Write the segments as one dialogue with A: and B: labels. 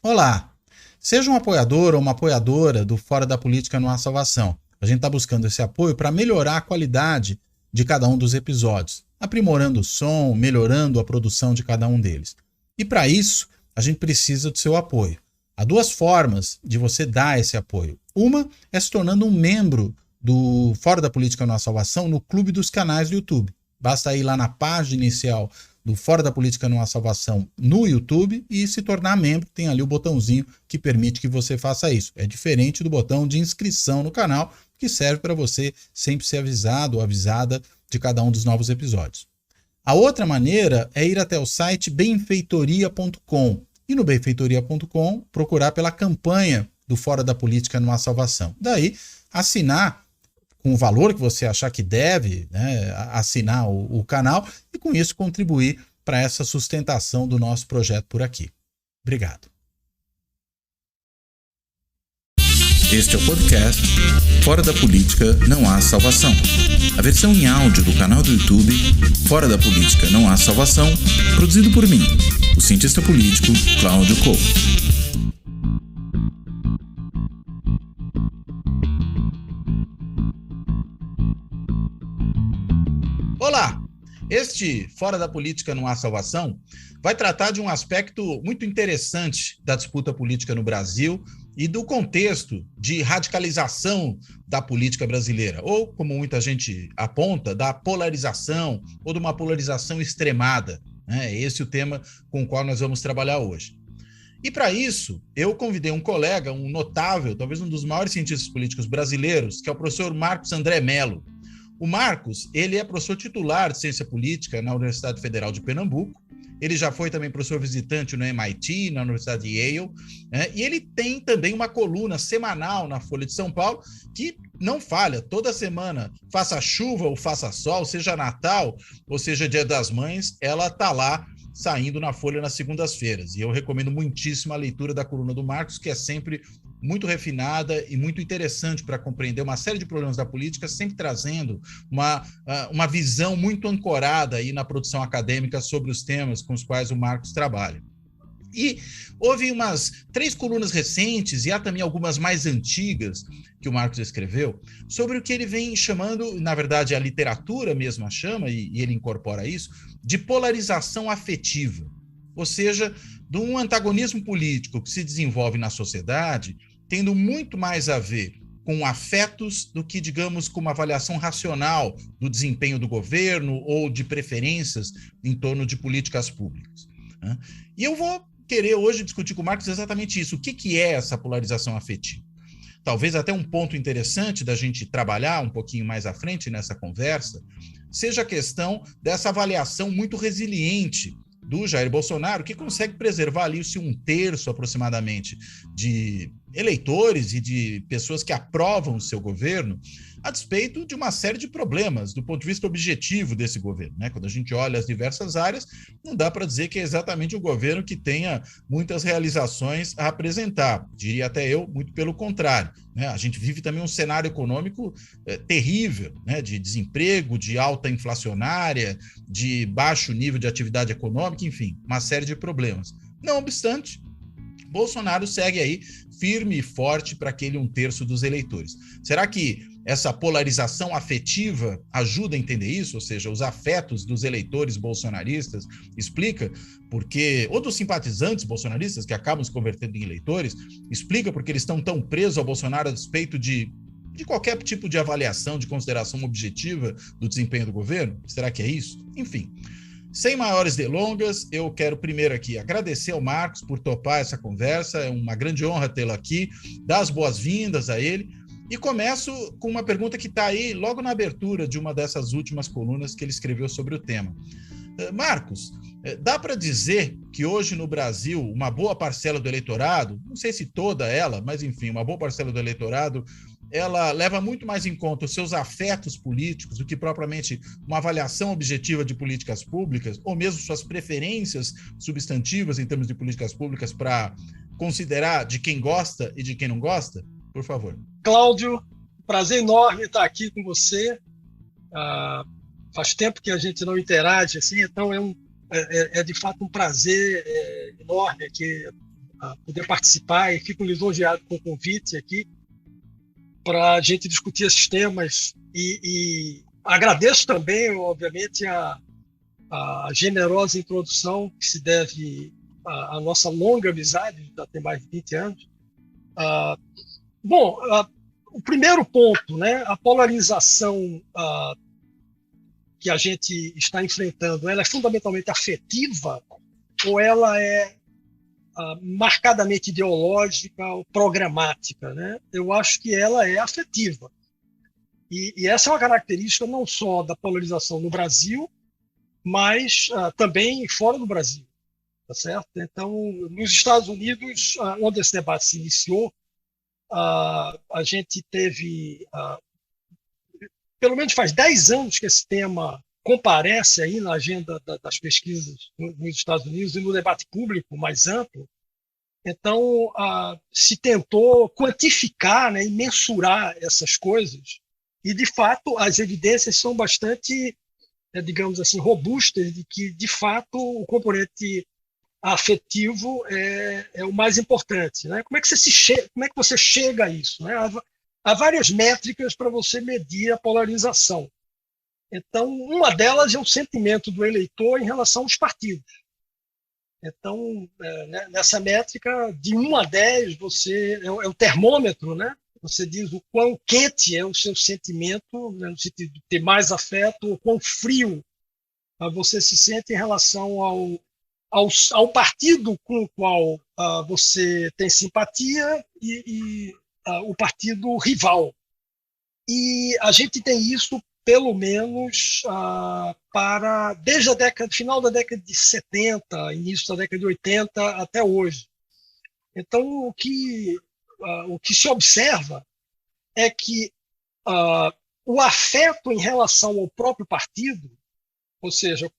A: Olá! Seja um apoiador ou uma apoiadora do Fora da Política Não Há Salvação. A gente está buscando esse apoio para melhorar a qualidade de cada um dos episódios, aprimorando o som, melhorando a produção de cada um deles. E para isso, a gente precisa do seu apoio. Há duas formas de você dar esse apoio. Uma é se tornando um membro do Fora da Política Não Há Salvação no Clube dos Canais do YouTube. Basta ir lá na página inicial do Fora da Política Não Há Salvação no YouTube e se tornar membro. Tem ali o botãozinho que permite que você faça isso. É diferente do botão de inscrição no canal, que serve para você sempre ser avisado ou avisada de cada um dos novos episódios. A outra maneira é ir até o site benfeitoria.com e no benfeitoria.com procurar pela campanha do Fora da Política Não Há Salvação. Daí, assinar com o valor que você achar que deve, né, assinar o canal e com isso contribuir para essa sustentação do nosso projeto por aqui. Obrigado.
B: Este é o podcast Fora da Política Não Há Salvação. A versão em áudio do canal do YouTube Fora da Política Não Há Salvação, produzido por mim, o cientista político Cláudio Couto.
A: Olá! Este Fora da Política Não Há Salvação vai tratar de um aspecto muito interessante da disputa política no Brasil e do contexto de radicalização da política brasileira, ou, como muita gente aponta, da polarização ou de uma polarização extremada. É esse o tema com o qual nós vamos trabalhar hoje. E para isso, eu convidei um colega, um notável, talvez um dos maiores cientistas políticos brasileiros, que é o professor Marcos André Mello. O Marcos, ele é professor titular de ciência política na Universidade Federal de Pernambuco. Ele já foi também professor visitante no MIT, na Universidade de Yale, né? E ele tem também uma coluna semanal na Folha de São Paulo que não falha, toda semana, faça chuva ou faça sol, seja Natal ou seja Dia das Mães, ela está lá saindo na Folha nas segundas-feiras. E eu recomendo muitíssimo a leitura da coluna do Marcos, que é sempre muito refinada e muito interessante para compreender uma série de problemas da política, sempre trazendo uma visão muito ancorada aí na produção acadêmica sobre os temas com os quais o Marcos trabalha. E houve umas 3 colunas recentes, e há também algumas mais antigas, que o Marcos escreveu, sobre o que ele vem chamando, na verdade a literatura mesmo a chama, e ele incorpora isso, de polarização afetiva. Ou seja, de um antagonismo político que se desenvolve na sociedade, tendo muito mais a ver com afetos do que, digamos, com uma avaliação racional do desempenho do governo ou de preferências em torno de políticas públicas. E eu vou querer hoje discutir com o Marcos exatamente isso. O que é essa polarização afetiva? Talvez até um ponto interessante da gente trabalhar um pouquinho mais à frente nessa conversa seja a questão dessa avaliação muito resiliente do Jair Bolsonaro, que consegue preservar ali um terço aproximadamente de eleitores e de pessoas que aprovam o seu governo, a despeito de uma série de problemas do ponto de vista objetivo desse governo, né? Quando a gente olha as diversas áreas, não dá para dizer que é exatamente um governo que tenha muitas realizações a apresentar. Diria até eu, muito pelo contrário, né? A gente vive também um cenário econômico terrível, né? De desemprego, de alta inflacionária, de baixo nível de atividade econômica, enfim, uma série de problemas. Não obstante, Bolsonaro segue aí firme e forte para aquele 1/3 dos eleitores. Será que essa polarização afetiva ajuda a entender isso? Ou seja, os afetos dos eleitores bolsonaristas explica porque, ou dos simpatizantes bolsonaristas que acabam se convertendo em eleitores, explica porque eles estão tão presos ao Bolsonaro a despeito de qualquer tipo de avaliação, de consideração objetiva do desempenho do governo? Será que é isso? Enfim. Sem maiores delongas, eu quero primeiro aqui agradecer ao Marcos por topar essa conversa, é uma grande honra tê-lo aqui, dar as boas-vindas a ele, e começo com uma pergunta que está aí logo na abertura de uma dessas últimas colunas que ele escreveu sobre o tema. Marcos, dá para dizer que hoje no Brasil uma boa parcela do eleitorado, não sei se toda ela, mas enfim, uma boa parcela do eleitorado, ela leva muito mais em conta os seus afetos políticos do que propriamente uma avaliação objetiva de políticas públicas, ou mesmo suas preferências substantivas em termos de políticas públicas para considerar de quem gosta e de quem não gosta? Por favor.
C: Cláudio, prazer enorme estar aqui com você. Faz tempo que a gente não interage assim, então é de fato um prazer enorme aqui poder participar e fico lisonjeado com o convite aqui para a gente discutir esses temas e agradeço também, obviamente, a generosa introdução que se deve à nossa longa amizade, já tem mais de 20 anos. O primeiro ponto, né, a polarização que a gente está enfrentando, ela é fundamentalmente afetiva ou ela é marcadamente ideológica ou programática, né? Eu acho que ela é afetiva. E essa é uma característica não só da polarização no Brasil, mas também fora do Brasil, tá certo? Então, nos Estados Unidos, onde esse debate se iniciou, a gente teve, pelo menos faz 10 anos que esse tema comparece aí na agenda das pesquisas nos Estados Unidos e no debate público mais amplo. Então, se tentou quantificar, né, e mensurar essas coisas, e, de fato, as evidências são bastante, digamos assim, robustas de que, de fato, o componente afetivo é o mais importante, né? Como é que você chega a isso, né? Há várias métricas para você medir a polarização. Então, uma delas é o sentimento do eleitor em relação aos partidos. Então, nessa métrica, de 1 a 10, você é o termômetro, né? Você diz o quão quente é o seu sentimento, né, no sentido de ter mais afeto, ou quão frio você se sente em relação ao partido com o qual você tem simpatia e o partido rival. E a gente tem isso, pelo menos, desde final da década de 70, início da década de 80 até hoje. Então, o que se observa é que o afeto em relação ao próprio partido, ou seja,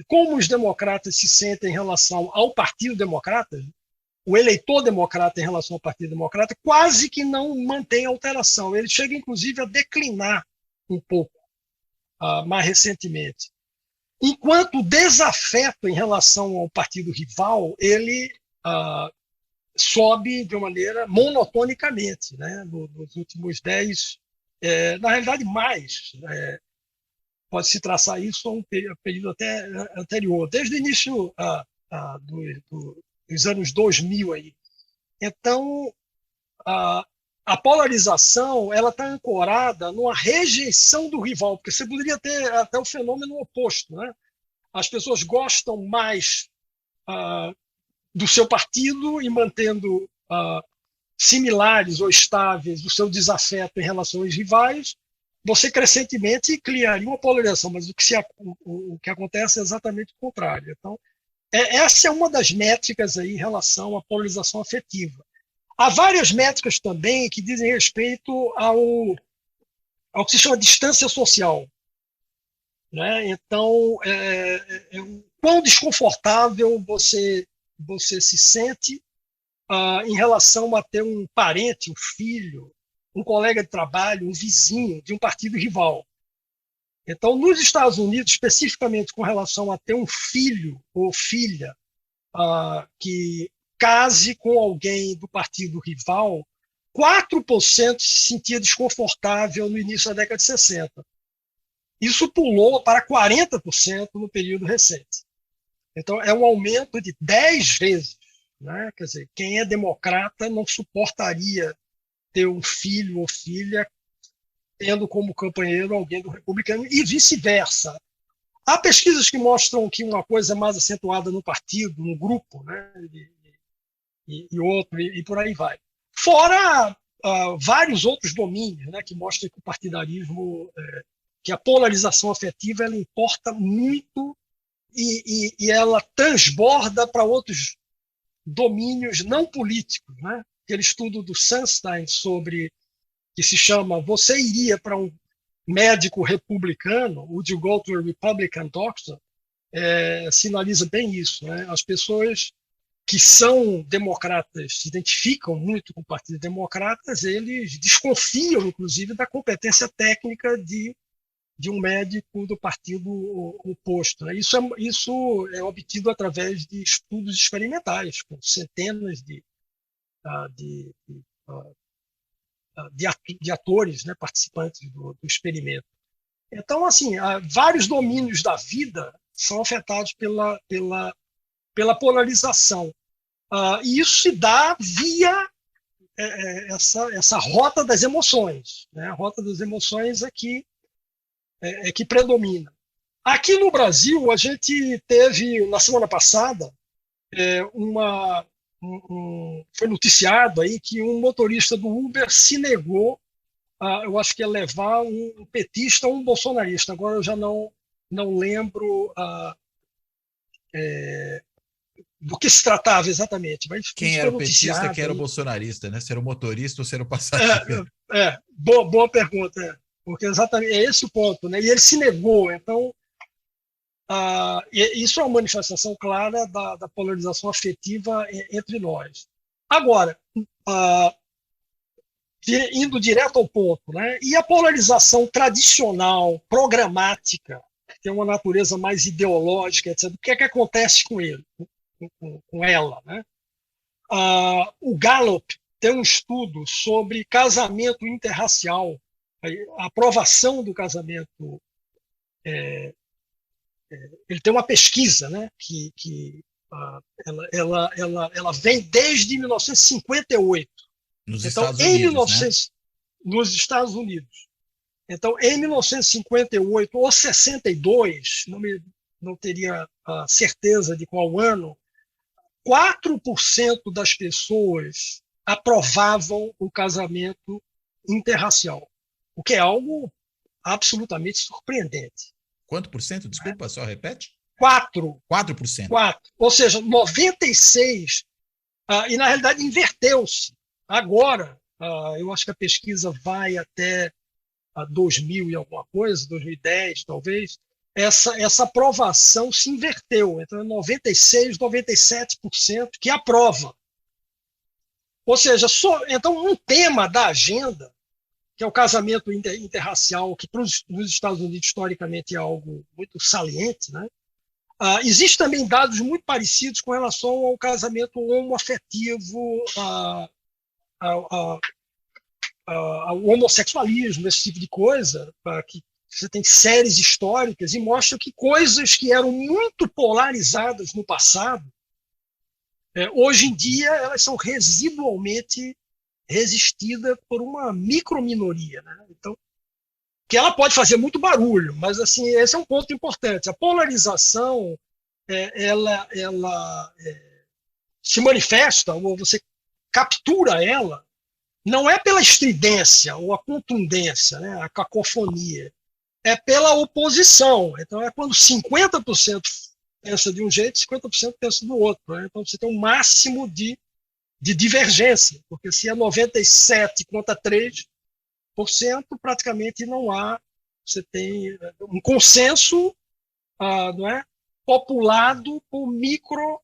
C: como os democratas se sentem em relação ao Partido Democrata, o eleitor democrata em relação ao Partido Democrata quase que não mantém alteração. Ele chega, inclusive, a declinar um pouco mais recentemente. Enquanto o desafeto em relação ao partido rival, ele sobe de uma maneira monotonicamente, né? Nos últimos 10, na realidade mais, pode-se traçar isso a um período até anterior, desde o início dos anos 2000 aí. Então, a polarização ela está ancorada numa rejeição do rival, porque você poderia ter até o fenômeno oposto, né? As pessoas gostam mais do seu partido e mantendo similares ou estáveis o seu desafeto em relação aos rivais, você crescentemente criaria uma polarização, mas o que acontece é exatamente o contrário. Então, essa é uma das métricas aí em relação à polarização afetiva. Há várias métricas também que dizem respeito ao que se chama distância social, né? Então, quão desconfortável você se sente em relação a ter um parente, um filho, um colega de trabalho, um vizinho de um partido rival. Então, nos Estados Unidos, especificamente com relação a ter um filho ou filha que case com alguém do partido rival, 4% se sentia desconfortável no início da década de 60. Isso pulou para 40% no período recente. Então, é um aumento de 10 vezes. Né? Quer dizer, quem é democrata não suportaria ter um filho ou filha tendo como companheiro alguém do republicano e vice-versa. Há pesquisas que mostram que uma coisa é mais acentuada no partido, no grupo, né? e outro, e por aí vai. Fora vários outros domínios, né, que mostram que o partidarismo, que a polarização afetiva, ela importa muito e ela transborda para outros domínios não políticos, né? Aquele estudo do Sunstein que se chama "Você iria para um médico republicano? Would you go to a Republican doctor?" Sinaliza bem isso, né? As pessoas que são democratas, se identificam muito com o Partido Democratas, eles desconfiam, inclusive, da competência técnica de de um médico do partido oposto, né? Isso é obtido através de estudos experimentais, com centenas de atores, né, participantes do experimento. Então, assim, vários domínios da vida são afetados pela polarização. E isso se dá via essa rota das emoções, né? A rota das emoções é que predomina. Aqui no Brasil, a gente teve, na semana passada, foi noticiado aí que um motorista do Uber se negou, eu acho que ia levar um petista ou um bolsonarista. Agora eu já não lembro do que se tratava exatamente. Mas
A: quem era o petista, quem era o bolsonarista, né? Se era o motorista ou se era o passageiro?
C: Boa pergunta, porque exatamente é esse o ponto, né? E ele se negou, então isso é uma manifestação clara da polarização afetiva entre nós. Agora, indo direto ao ponto, né? E a polarização tradicional, programática, que tem uma natureza mais ideológica, etc. O que é que acontece com ele? Com ela, né? O Gallup tem um estudo sobre casamento interracial, a aprovação do casamento. Ele tem uma pesquisa, né, que ela vem desde 1958.
A: Nos Estados Unidos, né?
C: Nos Estados Unidos. Então, em 1958 ou 62, não teria certeza de qual ano, 4% das pessoas aprovavam o casamento interracial, o que é algo absolutamente surpreendente.
A: Quanto por cento? Desculpa, só repete.
C: 4%. Ou seja, 96%, e na realidade inverteu-se. Agora, eu acho que a pesquisa vai até 2000 e alguma coisa, 2010 talvez, essa aprovação se inverteu. Então, é 96%, 97% que aprova. Ou seja, então um tema da agenda, que é o casamento interracial, que nos Estados Unidos historicamente é algo muito saliente, né? Existem também dados muito parecidos com relação ao casamento homoafetivo, ao homossexualismo, esse tipo de coisa, que você tem séries históricas e mostra que coisas que eram muito polarizadas no passado, hoje em dia elas são residualmente resistidas por uma microminoria, né? Então, que ela pode fazer muito barulho, mas assim, esse é um ponto importante. A polarização, ela se manifesta, ou você captura ela, não é pela estridência ou a contundência, né, a cacofonia, é pela oposição. Então, é quando 50% pensa de um jeito, 50% pensa do outro, né? Então, você tem um máximo de divergência, porque se é 97 contra 3%, praticamente não há, você tem um consenso, não é, populado por micro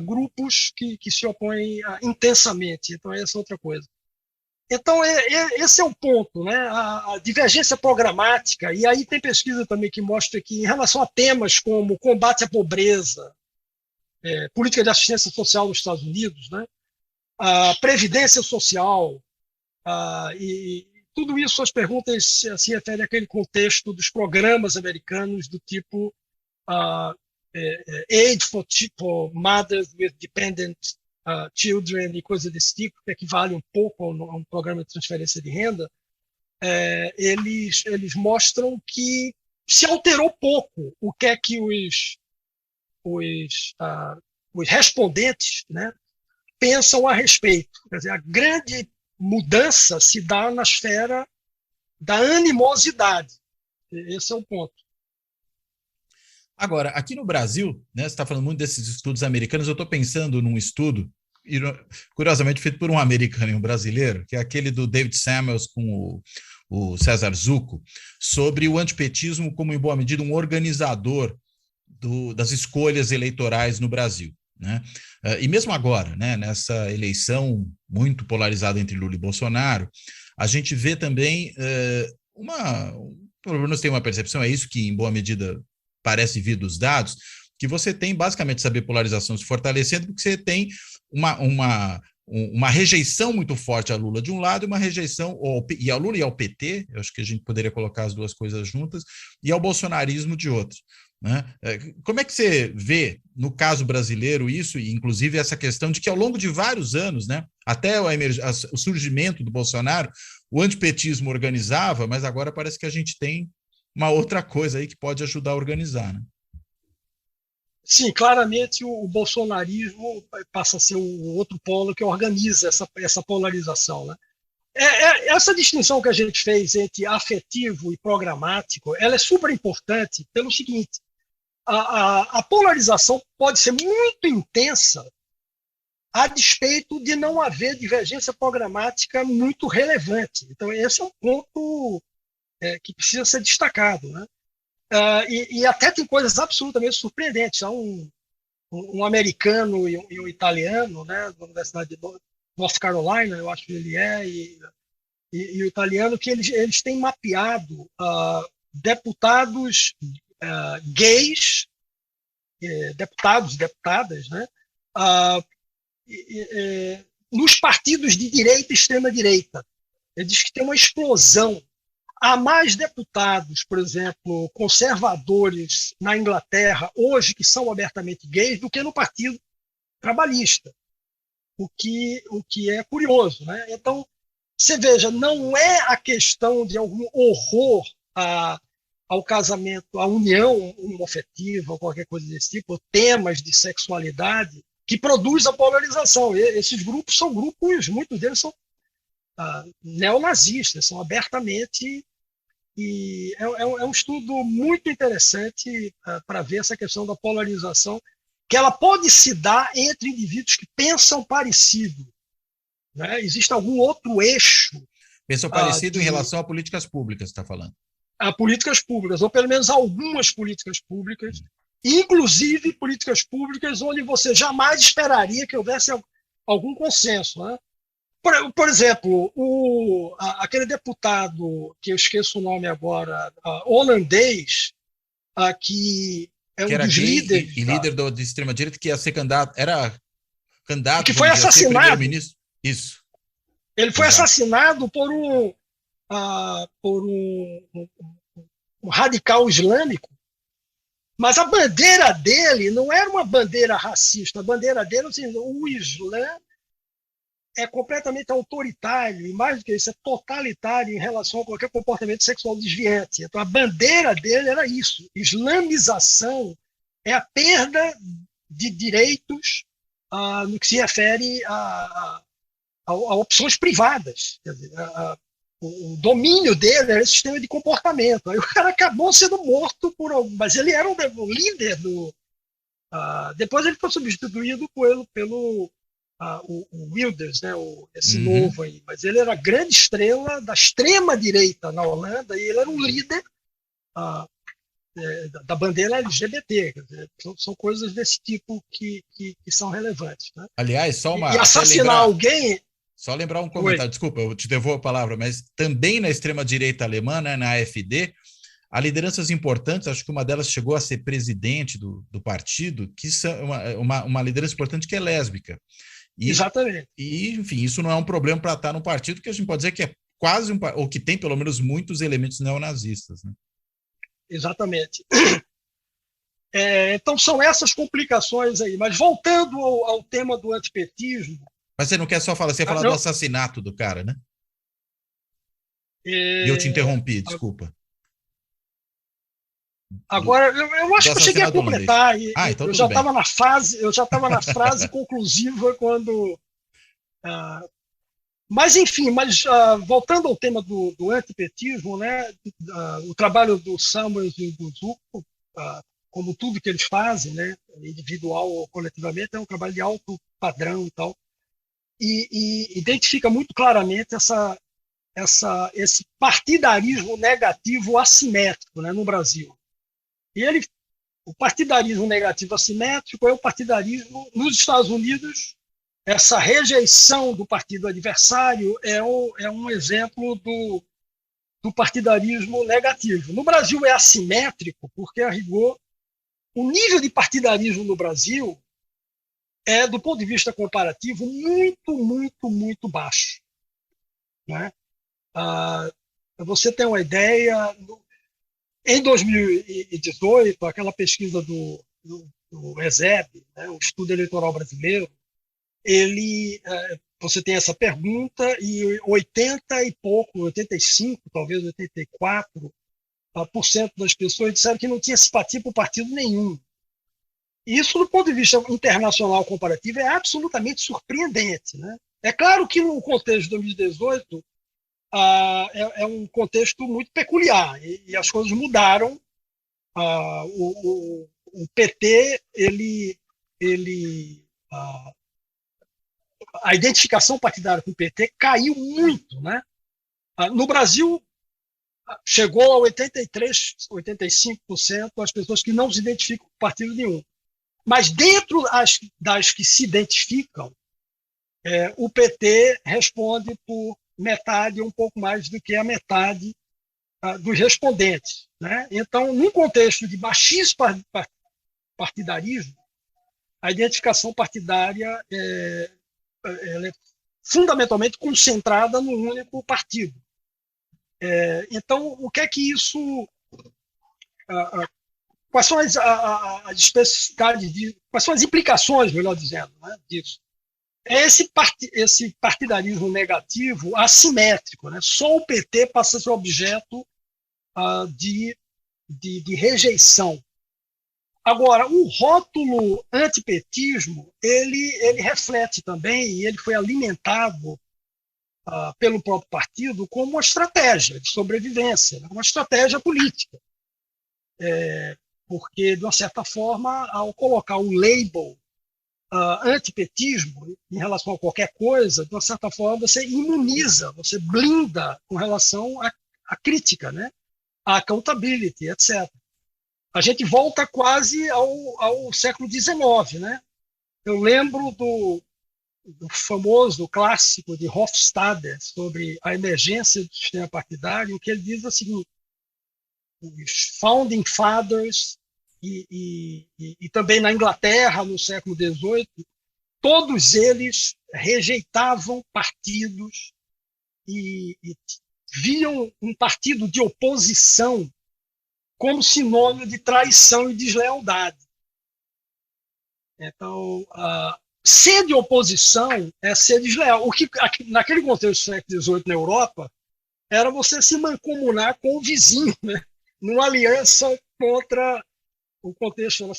C: grupos que se opõem intensamente. Então, essa é outra coisa. Então, esse é o ponto, né? A divergência programática, e aí tem pesquisa também que mostra que, em relação a temas como combate à pobreza, política de assistência social nos Estados Unidos, né? A previdência social, e tudo isso, as perguntas se referem àquele contexto dos programas americanos do tipo Aid for Mothers with Dependent Children e coisa desse tipo, que equivale um pouco a um programa de transferência de renda. Eles mostram que se alterou pouco o que é que os respondentes, né, pensam a respeito. Quer dizer, a grande mudança se dá na esfera da animosidade. Esse é o ponto.
A: Agora, aqui no Brasil, né, você está falando muito desses estudos americanos, eu estou pensando num estudo, curiosamente feito por um americano e um brasileiro, que é aquele do David Samuels com o César Zucco, sobre o antipetismo como, em boa medida, um organizador das escolhas eleitorais no Brasil, né? E mesmo agora, né, nessa eleição muito polarizada entre Lula e Bolsonaro, a gente vê também pelo menos tem uma percepção, é isso que em boa medida parece vir dos dados, que você tem basicamente essa bipolarização se fortalecendo, porque você tem uma rejeição muito forte a Lula de um lado e uma rejeição e ao Lula e ao PT, eu acho que a gente poderia colocar as duas coisas juntas, e ao bolsonarismo de outro. Né? Como é que você vê, no caso brasileiro, isso, e inclusive essa questão de que ao longo de vários anos, né, até o surgimento do Bolsonaro, o antipetismo organizava, mas agora parece que a gente tem uma outra coisa aí que pode ajudar a organizar, né?
C: Sim, claramente o bolsonarismo passa a ser o outro polo que organiza essa polarização. Né? Essa distinção que a gente fez entre afetivo e programático, ela é super importante pelo seguinte: a polarização pode ser muito intensa a despeito de não haver divergência programática muito relevante. Então, esse é um ponto que precisa ser destacado. Né? E até tem coisas absolutamente surpreendentes. Há um americano e um italiano, né, da Universidade de North Carolina, eu acho que ele é, e o italiano, que eles têm mapeado deputados gays, deputados e deputadas, né, nos partidos de direita e extrema-direita. Ele diz que tem uma explosão. Há mais deputados, por exemplo, conservadores na Inglaterra, hoje, que são abertamente gays, do que no Partido Trabalhista, o que é curioso. Né? Então, você veja, não é a questão de algum horror ao casamento, à união homoafetiva, ou qualquer coisa desse tipo, ou temas de sexualidade, que produz a polarização. Esses grupos são grupos, muitos deles são neonazistas, são abertamente. E é um estudo muito interessante para ver essa questão da polarização, que ela pode se dar entre indivíduos que pensam parecido. Né? Existe algum outro eixo.
A: Pensam parecido em relação a políticas públicas, está falando?
C: A políticas públicas, ou pelo menos algumas políticas públicas, inclusive políticas públicas onde você jamais esperaria que houvesse algum consenso. Né? Por exemplo, aquele deputado, que eu esqueço o nome agora, holandês, que é um dos líderes.
A: E líder de extrema-direita, que ia ser candidato, era candidato.
C: Que foi assassinado.
A: Isso.
C: Ele foi assassinado por um radical islâmico, mas a bandeira dele não era uma bandeira racista, a bandeira dele, assim, o Islã é completamente autoritário, e mais do que isso, é totalitário em relação a qualquer comportamento sexual desviante. Então, a bandeira dele era isso. Islamização é a perda de direitos no que se refere a opções privadas. Quer dizer, o domínio dele era esse sistema de comportamento. Aí o cara acabou sendo morto por algum, mas ele era o líder do... depois ele foi substituído pelo o Wilders, né, esse novo aí, mas ele era a grande estrela da extrema-direita na Holanda e ele era um líder da bandeira LGBT. Quer dizer, são coisas desse tipo que são relevantes. Né?
A: Aliás,
C: e assassinar alguém...
A: Só lembrar um comentário,
C: Oi.
A: Desculpa, eu te devolvo a palavra, mas também na extrema-direita alemã, né, na AfD, há lideranças importantes, acho que uma delas chegou a ser presidente do partido, que são uma liderança importante que é lésbica.
C: Exatamente.
A: E, enfim, isso não é um problema para estar no partido, que a gente pode dizer que é quase ou que tem pelo menos muitos elementos neonazistas. Né?
C: Exatamente. Então são essas complicações aí. Mas voltando ao tema do antipetismo...
A: Mas você não quer só falar, você ia falar do assassinato do cara, né? E eu te interrompi, desculpa.
C: Agora, eu acho que eu cheguei a completar.
A: Então
C: eu já estava na frase conclusiva quando... mas, enfim, voltando ao tema do antipetismo, né, o trabalho do Samuels e do Zucco, como tudo que eles fazem, né, individual ou coletivamente, é um trabalho de alto padrão e tal, e identifica muito claramente esse partidarismo negativo assimétrico, né, no Brasil. E o partidarismo negativo assimétrico é o partidarismo nos Estados Unidos. Essa rejeição do partido adversário é um exemplo do partidarismo negativo. No Brasil é assimétrico, porque, a rigor, o nível de partidarismo no Brasil é, do ponto de vista comparativo, muito, muito, muito baixo. Né? Você tem uma ideia, em 2018, aquela pesquisa do ESEB, né, o Estudo Eleitoral Brasileiro, você tem essa pergunta e 80 e pouco, 85, talvez 84% das pessoas disseram que não tinha simpatia por partido nenhum. Isso, do ponto de vista internacional comparativo, é absolutamente surpreendente. Né? É claro que no contexto de 2018 é um contexto muito peculiar e as coisas mudaram. O PT, a identificação partidária com o PT caiu muito. Né? No Brasil, chegou a 83%, 85% das pessoas que não se identificam com partido nenhum. Mas dentro das que se identificam, o PT responde por metade, um pouco mais do que a metade dos respondentes. Né? Então, num contexto de baixíssimo partidarismo, a identificação partidária ela é fundamentalmente concentrada num único partido. Então, o que é que isso... quais são as especificidades, quais são as implicações, melhor dizendo, né, disso? Esse partidarismo negativo assimétrico. Né? Só o PT passa a ser objeto de rejeição. Agora, o rótulo antipetismo, ele reflete também, e ele foi alimentado pelo próprio partido como uma estratégia de sobrevivência, uma estratégia política. Porque, de uma certa forma, ao colocar o label antipetismo em relação a qualquer coisa, de uma certa forma, você imuniza, você blinda com relação à crítica, né? À accountability, etc. A gente volta quase ao século XIX. Né? Eu lembro do famoso clássico de Hofstadter sobre a emergência do sistema partidário, em que ele diz o seguinte: os Founding Fathers e também na Inglaterra, no século XVIII, todos eles rejeitavam partidos e viam um partido de oposição como sinônimo de traição e deslealdade. Então, ser de oposição é ser desleal. O que, naquele contexto do século XVIII na Europa, era você se mancomunar com o vizinho, né? Numa aliança contra o contexto era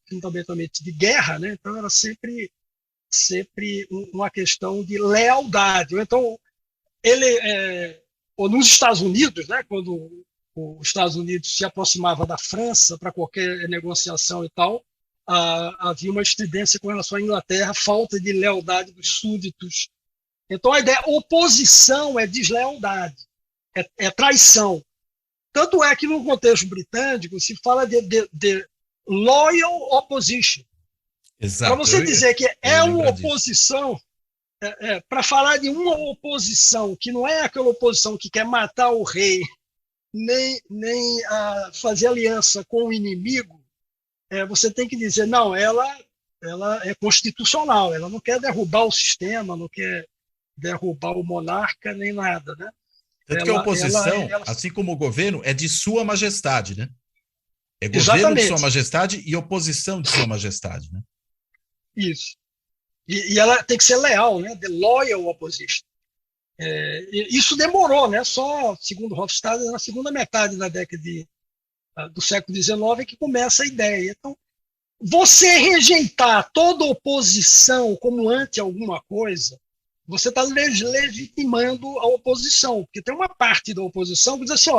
C: fundamentalmente de guerra, né? Então era sempre uma questão de lealdade. Então, ou nos Estados Unidos, né? Quando os Estados Unidos se aproximava da França para qualquer negociação e tal, havia uma estridência com relação à Inglaterra, falta de lealdade dos súditos. Então, a ideia oposição é deslealdade, é traição. Tanto é que, no contexto britânico, se fala de loyal opposition. Para você dizer que é uma oposição, para falar de uma oposição que não é aquela oposição que quer matar o rei, nem fazer aliança com o inimigo, você tem que dizer, não, ela é constitucional, ela não quer derrubar o sistema, não quer derrubar o monarca, nem nada, né?
A: Tanto que a oposição, assim como o governo, é de Sua Majestade, né? É governo
C: Exatamente.
A: de Sua Majestade e oposição de Sua Majestade, né?
C: Isso. E ela tem que ser leal, né? The loyal opposition. Isso demorou, né? Só, segundo Hofstadter, na segunda metade da década do século XIX é que começa a ideia. Então, você rejeitar toda oposição como anti alguma coisa, você está legitimando a oposição, porque tem uma parte da oposição que diz assim,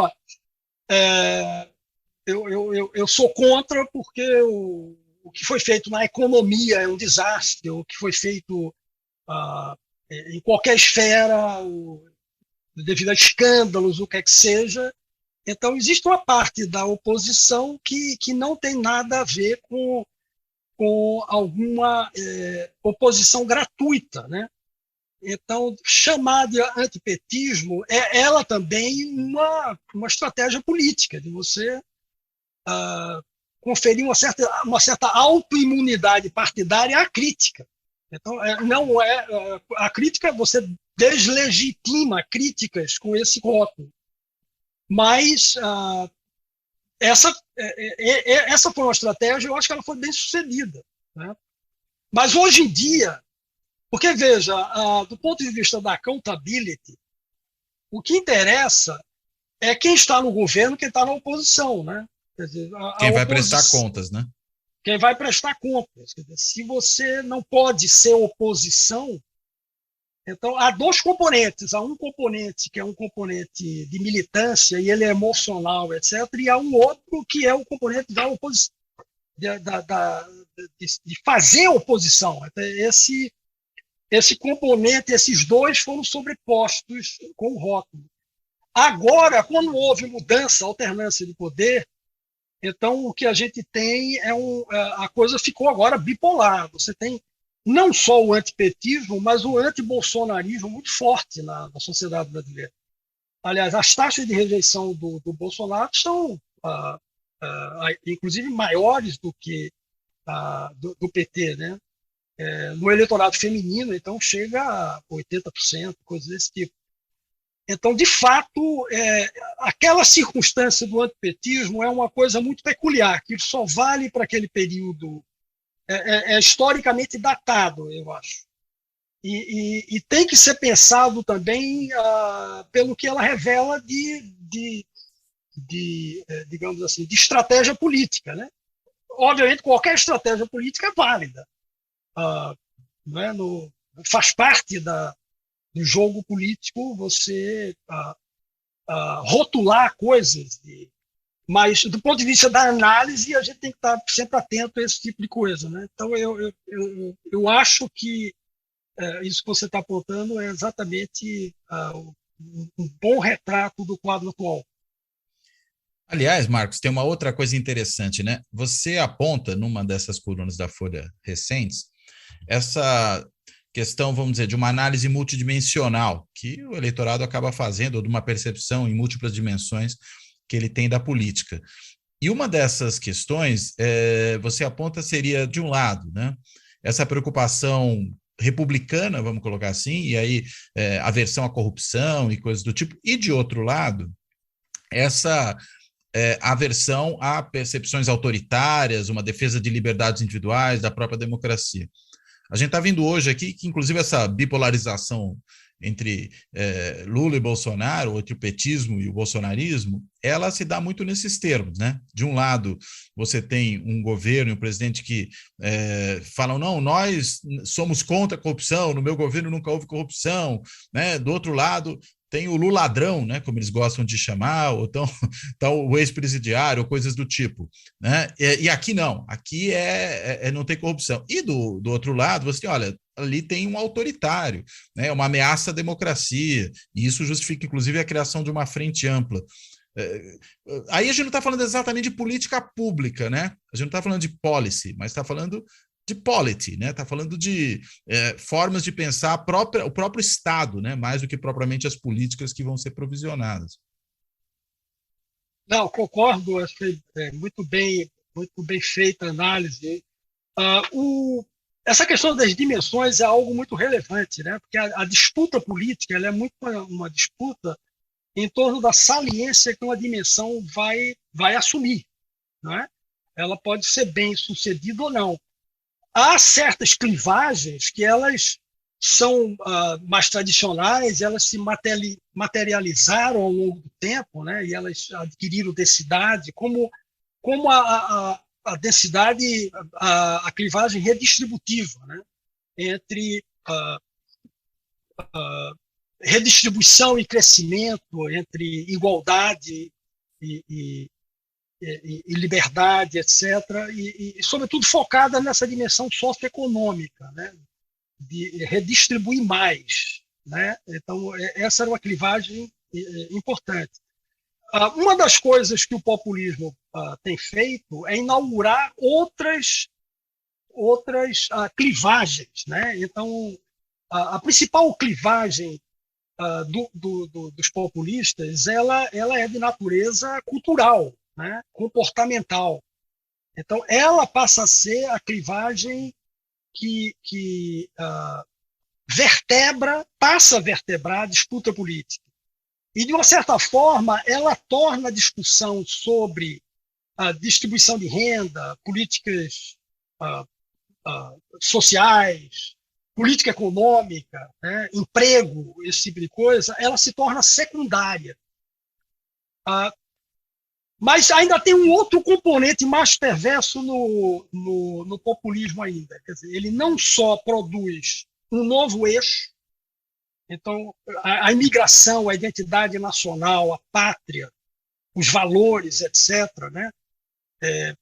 C: eu sou contra porque o que foi feito na economia é um desastre, o que foi feito em qualquer esfera, devido a escândalos, o que é que seja. Então, existe uma parte da oposição que não tem nada a ver com alguma oposição gratuita, né? Então, chamar de antipetismo é ela também uma estratégia política, de você conferir uma certa autoimunidade partidária à crítica. Então, não é a crítica, você deslegitima críticas com esse rótulo. Mas essa foi uma estratégia, eu acho que ela foi bem sucedida, né? Mas hoje em dia, porque veja, do ponto de vista da accountability, o que interessa é quem está no governo, quem está na oposição, né? Quer dizer,
A: quem vai prestar contas, né?
C: Quem vai prestar contas. Quer dizer, se você não pode ser oposição, então há dois componentes. Há um componente que é um componente de militância e ele é emocional, etc. E há um outro que é o componente da oposição, de fazer oposição. Então, esse componente, esses dois foram sobrepostos com o rótulo. Agora, quando houve mudança, alternância de poder, então o que a gente tem a coisa ficou agora bipolar. Você tem não só o antipetismo, mas o antibolsonarismo muito forte na sociedade brasileira. Aliás, as taxas de rejeição do Bolsonaro são, inclusive, maiores do que do PT, né? No eleitorado feminino, então, chega a 80%, coisas desse tipo. Então, de fato, aquela circunstância do antipetismo é uma coisa muito peculiar, que só vale para aquele período, historicamente datado, eu acho. E tem que ser pensado também pelo que ela revela digamos assim, de estratégia política, né? Obviamente, qualquer estratégia política é válida. Não é? Faz parte do jogo político você rotular coisas, mas do ponto de vista da análise a gente tem que estar sempre atento a esse tipo de coisa, né? Então eu acho que isso que você está apontando é exatamente um bom retrato do quadro atual.
A: Aliás, Marcos, tem uma outra coisa interessante, né? Você aponta numa dessas colunas da Folha recentes essa questão, vamos dizer, de uma análise multidimensional que o eleitorado acaba fazendo, ou de uma percepção em múltiplas dimensões que ele tem da política. E uma dessas questões, você aponta, seria, de um lado, né, essa preocupação republicana, vamos colocar assim, e aí aversão à corrupção e coisas do tipo, e de outro lado, essa aversão a percepções autoritárias, uma defesa de liberdades individuais, da própria democracia. A gente está vendo hoje aqui que, inclusive, essa bipolarização entre Lula e Bolsonaro, entre o petismo e o bolsonarismo, ela se dá muito nesses termos, né? De um lado, você tem um governo e um presidente que falam, não, nós somos contra a corrupção, no meu governo nunca houve corrupção, né? Do outro lado, tem o Lula ladrão, né, como eles gostam de chamar, ou então o ex-presidiário, ou coisas do tipo, né? E aqui não, aqui não tem corrupção. E do outro lado, você tem, olha, ali tem um autoritário, né, uma ameaça à democracia, e isso justifica, inclusive, a criação de uma frente ampla. Aí a gente não está falando exatamente de política pública, né? A gente não está falando de policy, mas está falando de polity, né? Está falando de formas de pensar o próprio Estado, né? Mais do que propriamente as políticas que vão ser provisionadas.
C: Não, concordo, acho que muito bem feita a análise. Essa questão das dimensões é algo muito relevante, né? Porque a disputa política ela é muito uma disputa em torno da saliência que uma dimensão vai assumir, não é? Ela pode ser bem sucedida ou não. Há certas clivagens que elas são mais tradicionais, elas se materializaram ao longo do tempo, né? E elas adquiriram densidade, como a densidade, a clivagem redistributiva, né? Entre redistribuição e crescimento, entre igualdade e liberdade, etc., e, sobretudo, focada nessa dimensão socioeconômica, né? De redistribuir mais, né? Então, essa era uma clivagem importante. Uma das coisas que o populismo tem feito é inaugurar outras clivagens, né? Então, a principal clivagem dos populistas, ela é de natureza cultural, né, comportamental. Então, ela passa a ser a clivagem que passa a vertebrar a disputa política. E, de uma certa forma, ela torna a discussão sobre a distribuição de renda, políticas sociais, política econômica, né, emprego, esse tipo de coisa, ela se torna secundária. Mas ainda tem um outro componente mais perverso no populismo ainda. Quer dizer, ele não só produz um novo eixo, então a imigração, a identidade nacional, a pátria, os valores, etc., né,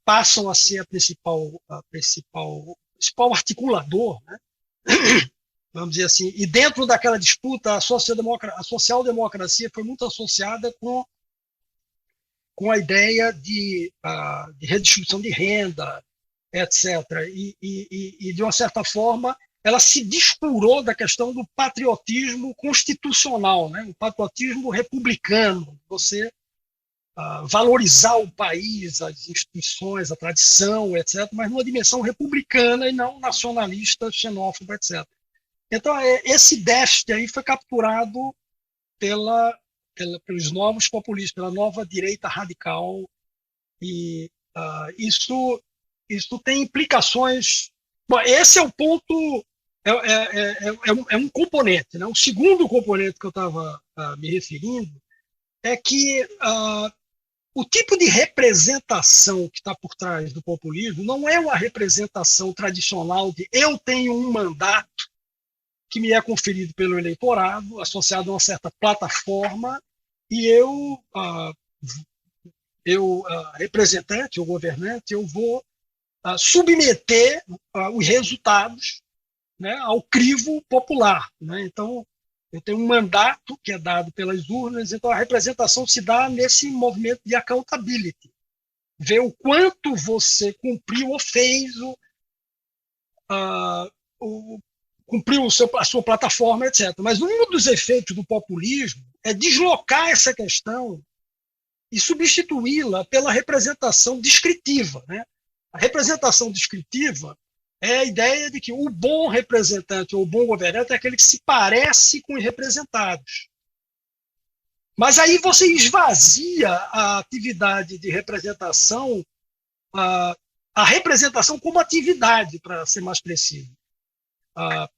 C: passam a ser o principal articulador, né, vamos dizer assim. E dentro daquela disputa, a social-democracia foi muito associada com a ideia de redistribuição de renda, etc. E, de uma certa forma, ela se descurou da questão do patriotismo constitucional, né? O patriotismo republicano, você valorizar o país, as instituições, a tradição, etc., mas numa dimensão republicana e não nacionalista, xenófoba, etc. Então, esse déficit aí foi capturado pelos novos populistas, pela nova direita radical, e isso tem implicações. Bom, esse é o ponto, é um componente, né? O segundo componente que eu estava me referindo é que o tipo de representação que está por trás do populismo não é uma representação tradicional de eu tenho um mandato que me é conferido pelo eleitorado, associado a uma certa plataforma, e eu representante ou governante, eu vou submeter os resultados, né, ao crivo popular, né? Então, eu tenho um mandato que é dado pelas urnas, então a representação se dá nesse movimento de accountability, ver o quanto você cumpriu ou fez, cumpriu a sua plataforma, etc. Mas um dos efeitos do populismo é deslocar essa questão e substituí-la pela representação descritiva, né? A representação descritiva é a ideia de que o bom representante ou o bom governante é aquele que se parece com os representados. Mas aí você esvazia a atividade de representação, a representação como atividade, para ser mais preciso.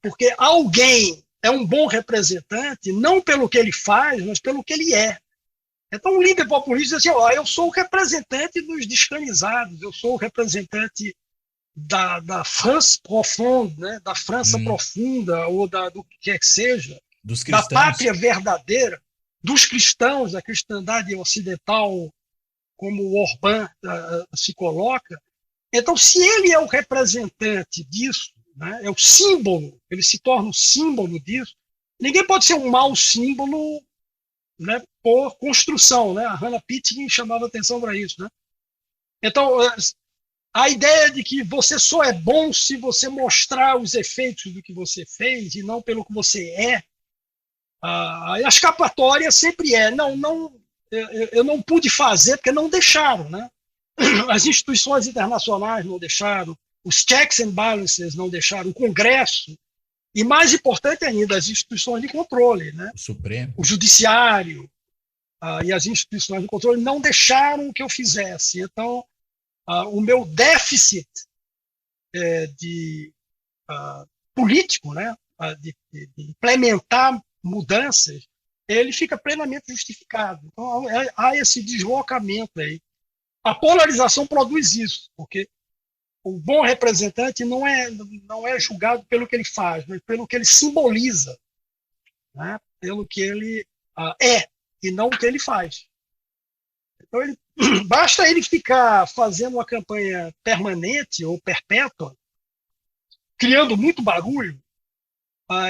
C: Porque alguém é um bom representante não pelo que ele faz, mas pelo que ele é. Então, o líder populista diz assim, eu sou o representante dos descanizados, eu sou o representante da France profonde, né, da França profunda, ou do que quer que seja, da pátria verdadeira, dos cristãos, da cristandade ocidental, como o Orbán se coloca. Então, se ele é o representante disso, né, é o símbolo, ele se torna o símbolo disso, ninguém pode ser um mau símbolo, né, por construção, né? A Hannah Pitkin chamava atenção para isso, né? Então, a ideia de que você só é bom se você mostrar os efeitos do que você fez e não pelo que você é, a escapatória sempre é, eu não pude fazer porque não deixaram, né? As instituições internacionais não deixaram, os checks and balances não deixaram, o Congresso, e mais importante ainda, as instituições de controle, né?
A: O Supremo,
C: o Judiciário e as instituições de controle não deixaram que eu fizesse. Então, o meu déficit político, né, de implementar mudanças, ele fica plenamente justificado. Então, há esse deslocamento aí. A polarização produz isso, porque o bom representante não é julgado pelo que ele faz, mas pelo que ele simboliza, né? Pelo que ele é, e não o que ele faz. Então, basta ele ficar fazendo uma campanha permanente ou perpétua, criando muito barulho,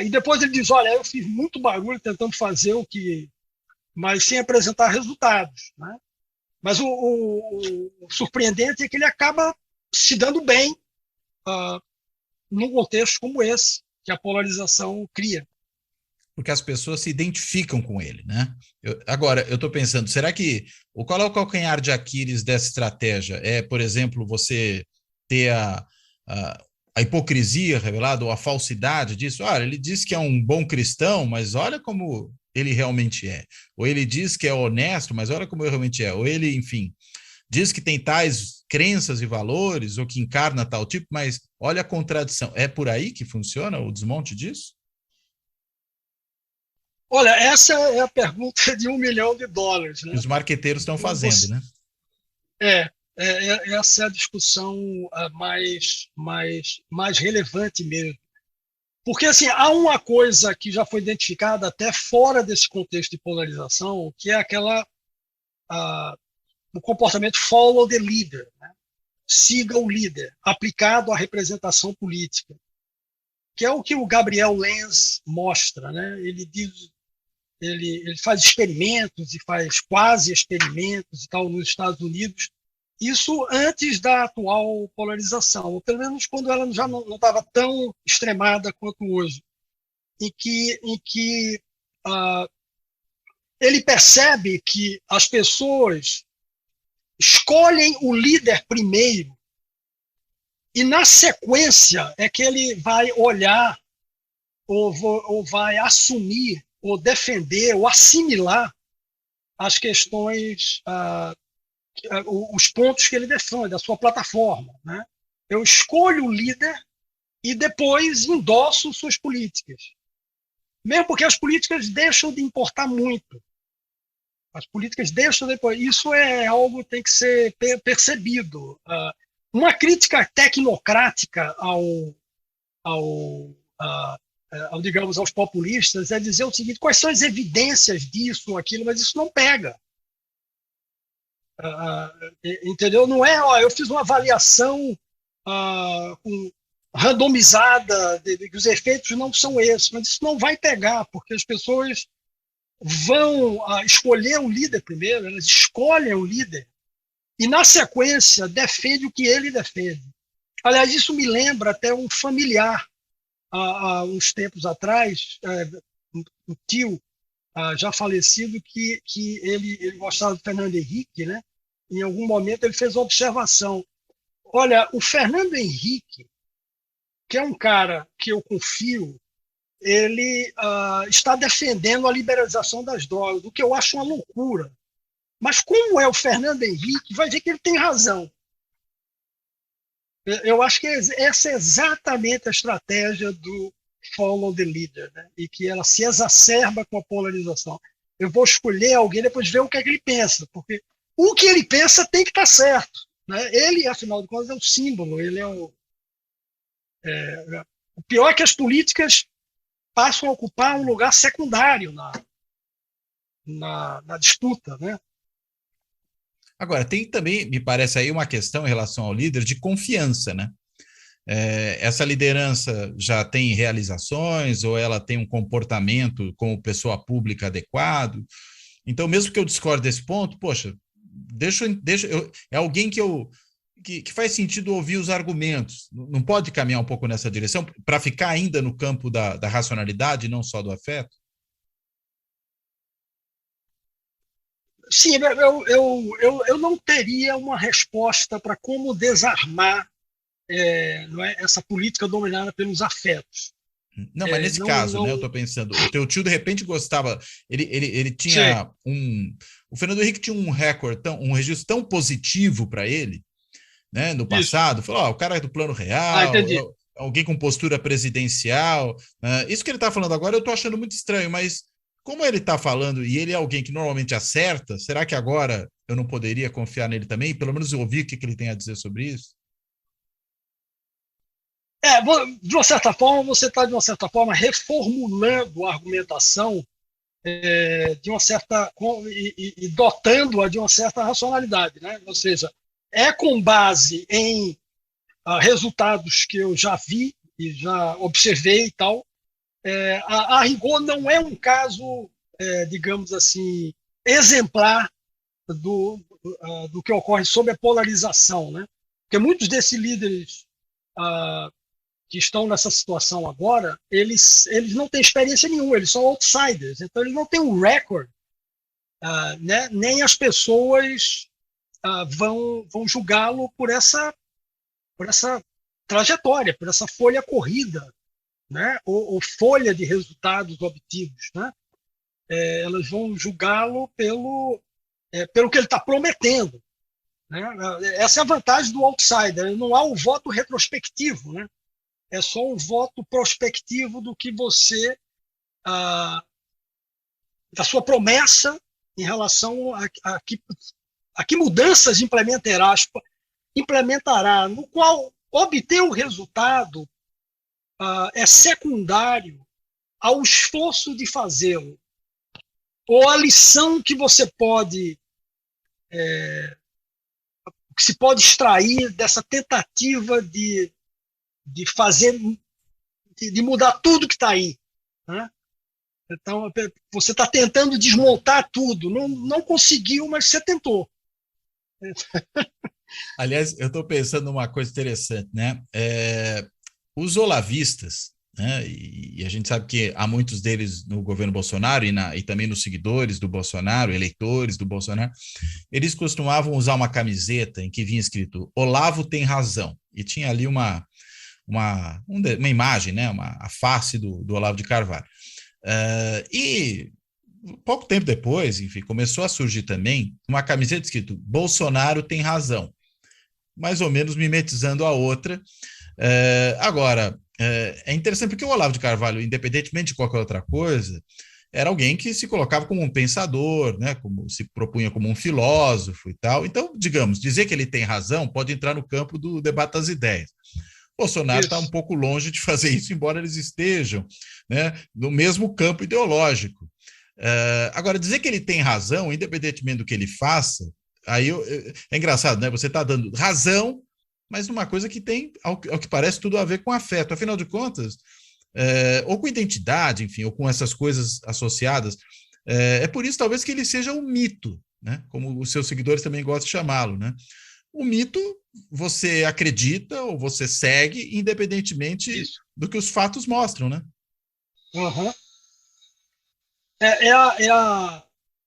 C: e depois ele diz, olha, eu fiz muito barulho tentando fazer mas sem apresentar resultados, né? Mas o surpreendente é que ele acaba se dando bem num contexto como esse, que a polarização cria.
A: Porque as pessoas se identificam com ele, né? Agora, eu estou pensando, será que qual é o calcanhar de Aquiles dessa estratégia? É, por exemplo, você ter a hipocrisia revelada ou a falsidade disso? Olha, ele diz que é um bom cristão, mas olha como ele realmente é. Ou ele diz que é honesto, mas olha como ele realmente é. Ou ele, enfim, diz que tem tais crenças e valores, ou que encarna tal tipo, mas olha a contradição. É por aí que funciona o desmonte disso?
C: Olha, essa é a pergunta de $1 milhão, né?
A: Que os marqueteiros estão fazendo, né?
C: Essa é a discussão mais relevante mesmo. Porque assim, há uma coisa que já foi identificada até fora desse contexto de polarização, que é o comportamento follow the leader, né? Siga o líder, aplicado à representação política, que é o que o Gabriel Lenz mostra, né? Ele faz experimentos e faz quase experimentos e tal nos Estados Unidos, isso antes da atual polarização, ou pelo menos quando ela já não estava tão extremada quanto hoje, em que ele percebe que as pessoas escolhem o líder primeiro e, na sequência, é que ele vai olhar ou vai assumir ou defender ou assimilar as questões, os pontos que ele defende, a sua plataforma, né? Eu escolho o líder e depois endosso suas políticas. Mesmo porque as políticas deixam de importar muito. As políticas deixam de importar. Isso é algo que tem que ser percebido. Uma crítica tecnocrática digamos, aos populistas é dizer o seguinte: quais são as evidências disso ou aquilo, mas isso não pega. Entendeu? Não é, eu fiz uma avaliação randomizada que os efeitos não são esses, mas isso não vai pegar, porque as pessoas vão escolher o líder primeiro, elas escolhem o líder e, na sequência, defende o que ele defende. Aliás, isso me lembra até um familiar, há uns tempos atrás, um tio já falecido, que ele gostava do Fernando Henrique, né? Em algum momento ele fez uma observação: olha, o Fernando Henrique, que é um cara que eu confio, ele está defendendo a liberalização das drogas, o que eu acho uma loucura. Mas como é o Fernando Henrique, vai ver que ele tem razão. Eu acho que essa é exatamente a estratégia do follow the leader, né? E que ela se exacerba com a polarização. Eu vou escolher alguém, depois ver o que é que ele pensa, porque o que ele pensa tem que estar certo, né? Ele, afinal de contas, é o símbolo, ele é o pior é que as políticas passam a ocupar um lugar secundário na disputa, né?
A: Agora, tem também, me parece aí, uma questão em relação ao líder de confiança, né? Essa liderança já tem realizações ou ela tem um comportamento como pessoa pública adequado? Então, mesmo que eu discorde desse ponto, poxa, é alguém que faz sentido ouvir os argumentos. Não pode caminhar um pouco nessa direção para ficar ainda no campo da racionalidade, não só do afeto?
C: Sim, eu não teria uma resposta para como desarmar não é, essa política dominada pelos afetos.
A: Não, mas nesse caso, né, eu estou pensando, o teu tio de repente gostava, ele tinha o Fernando Henrique tinha um recorde, um registro tão positivo para ele, né, no passado. Falou, o cara é do plano real, alguém com postura presidencial. Isso que ele está falando agora eu estou achando muito estranho, mas como ele está falando e ele é alguém que normalmente acerta, será que agora eu não poderia confiar nele também? Pelo menos ouvir o que ele tem a dizer sobre isso?
C: De uma certa forma, você está, de uma certa forma, reformulando a argumentação de uma certa e dotando-a de uma certa racionalidade, né? Ou seja, é com base em resultados que eu já vi e já observei e tal. A rigor não é um caso, digamos assim, exemplar do que ocorre sob a polarização, né? Porque muitos desses líderes que estão nessa situação agora, eles não têm experiência nenhuma, eles são outsiders, então eles não têm um recorde, né? Nem as pessoas vão julgá-lo por essa trajetória, por essa folha corrida, né? ou folha de resultados obtidos, né? Elas vão julgá-lo pelo que ele está prometendo, né? Essa é a vantagem do outsider, não há um voto retrospectivo, né? É só um voto prospectivo do que você, da sua promessa em relação a que mudanças implementará, no qual obter o resultado é secundário ao esforço de fazê-lo, ou a lição que você que se pode extrair dessa tentativa de fazer, de mudar tudo que está aí, né? Então, você está tentando desmontar tudo. Não conseguiu, mas você tentou.
A: Aliás, eu estou pensando numa coisa interessante, né? Os olavistas, né? E a gente sabe que há muitos deles no governo Bolsonaro e também nos seguidores do Bolsonaro, eleitores do Bolsonaro, eles costumavam usar uma camiseta em que vinha escrito Olavo tem razão, e tinha ali uma imagem, né? A face do Olavo de Carvalho. E pouco tempo depois, enfim, começou a surgir também uma camiseta escrito Bolsonaro tem razão, mais ou menos mimetizando a outra. Agora, é interessante porque o Olavo de Carvalho, independentemente de qualquer outra coisa, era alguém que se colocava como um pensador, né, se propunha como um filósofo e tal. Então, digamos, dizer que ele tem razão pode entrar no campo do debate das ideias. Bolsonaro está um pouco longe de fazer isso, embora eles estejam, né, no mesmo campo ideológico. Agora, dizer que ele tem razão, independentemente do que ele faça, aí é engraçado, né? Você está dando razão, mas numa coisa que tem, ao que parece, tudo a ver com afeto. Afinal de contas, ou com identidade, enfim, ou com essas coisas associadas. É por isso, talvez, que ele seja um mito, né? Como os seus seguidores também gostam de chamá-lo, né? O mito, você acredita ou você segue, independentemente do que os fatos mostram, né?
C: Uhum.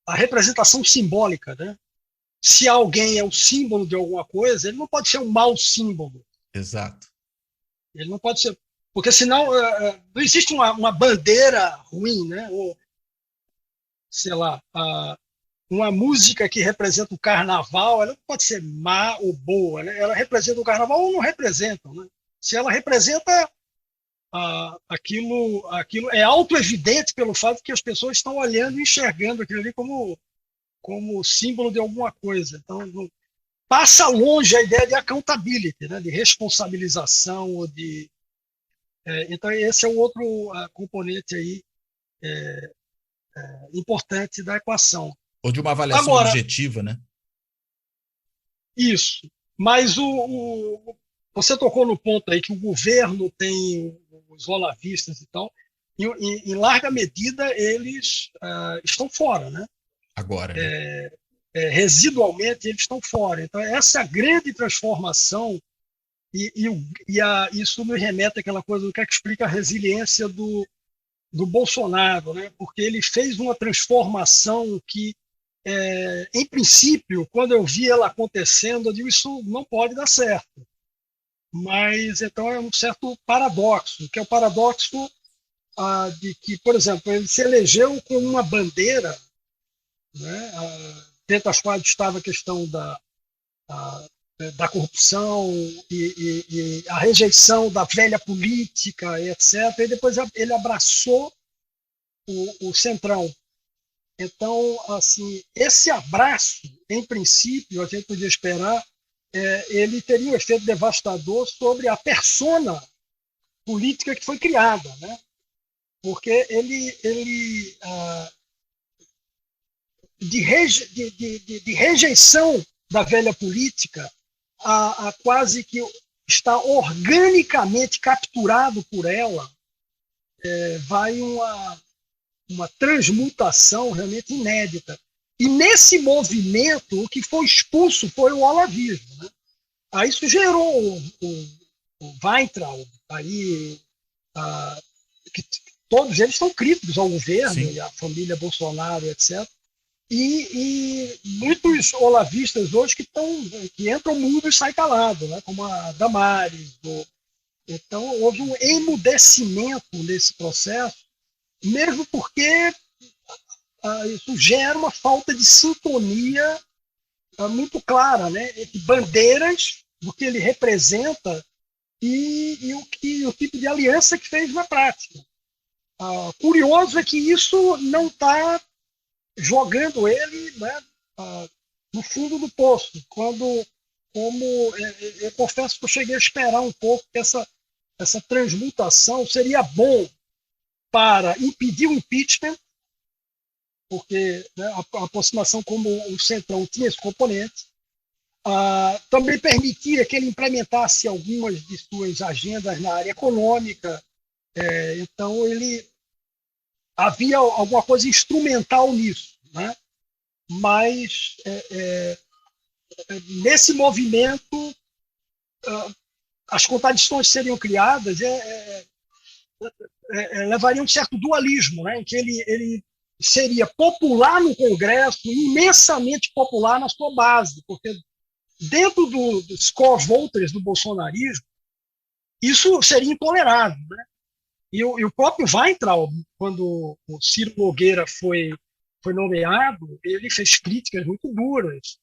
C: A representação simbólica, né? Se alguém é o símbolo de alguma coisa, ele não pode ser um mau símbolo.
A: Exato.
C: Ele não pode ser... Porque senão não existe uma bandeira ruim, né? Ou, sei lá, uma música que representa o carnaval, ela não pode ser má ou boa, né? Ela representa o carnaval ou não representa, né? Se ela representa aquilo é autoevidente pelo fato que as pessoas estão olhando e enxergando aquilo ali como símbolo de alguma coisa. Então, passa longe a ideia de accountability, né? De responsabilização ou de... então, esse é o outro componente aí importante da equação.
A: Ou de uma avaliação objetiva, né?
C: Isso. Mas você tocou no ponto aí que o governo tem os olavistas e tal. Em larga medida, eles estão fora, né?
A: Agora, né?
C: Residualmente, eles estão fora. Então, essa é a grande transformação isso me remete àquela coisa do que explica a resiliência do Bolsonaro, né? Porque ele fez uma transformação que, em princípio, quando eu vi ela acontecendo, eu digo, isso não pode dar certo. Mas, então, é um certo paradoxo, que é o paradoxo de que, por exemplo, ele se elegeu com uma bandeira, né, dentro das quais estava a questão da corrupção e a rejeição da velha política, etc. E depois ele abraçou o Centrão. Então, assim, esse abraço, em princípio, a gente podia esperar, ele teria um efeito devastador sobre a persona política que foi criada, né? Porque de rejeição da velha política a quase que está organicamente capturado por ela, vai uma transmutação realmente inédita. E nesse movimento, o que foi expulso foi o olavismo, né? Aí isso gerou o Weintraub, aí, que todos eles são críticos ao governo
A: Sim.
C: e à família Bolsonaro, etc. E muitos olavistas hoje que entram mudo e saem calado, né? Como a Damares. Então, houve um emudecimento nesse processo, mesmo porque isso gera uma falta de sintonia muito clara, né? Entre bandeiras do que ele representa e o tipo de aliança que fez na prática. Curioso é que isso não está jogando ele, né, no fundo do poço, eu confesso que eu cheguei a esperar um pouco que essa transmutação seria bom para impedir o impeachment, porque, né, a aproximação como o Centrão tinha esse componente, também permitia que ele implementasse algumas de suas agendas na área econômica, então havia alguma coisa instrumental nisso, né? Mas nesse movimento as contradições seriam criadas, levariam um certo dualismo, né? Em que ele seria popular no Congresso, imensamente popular na sua base, porque dentro dos core voters do bolsonarismo, isso seria intolerável, né? E o próprio Weintraub, quando o Ciro Nogueira foi nomeado, ele fez críticas muito duras,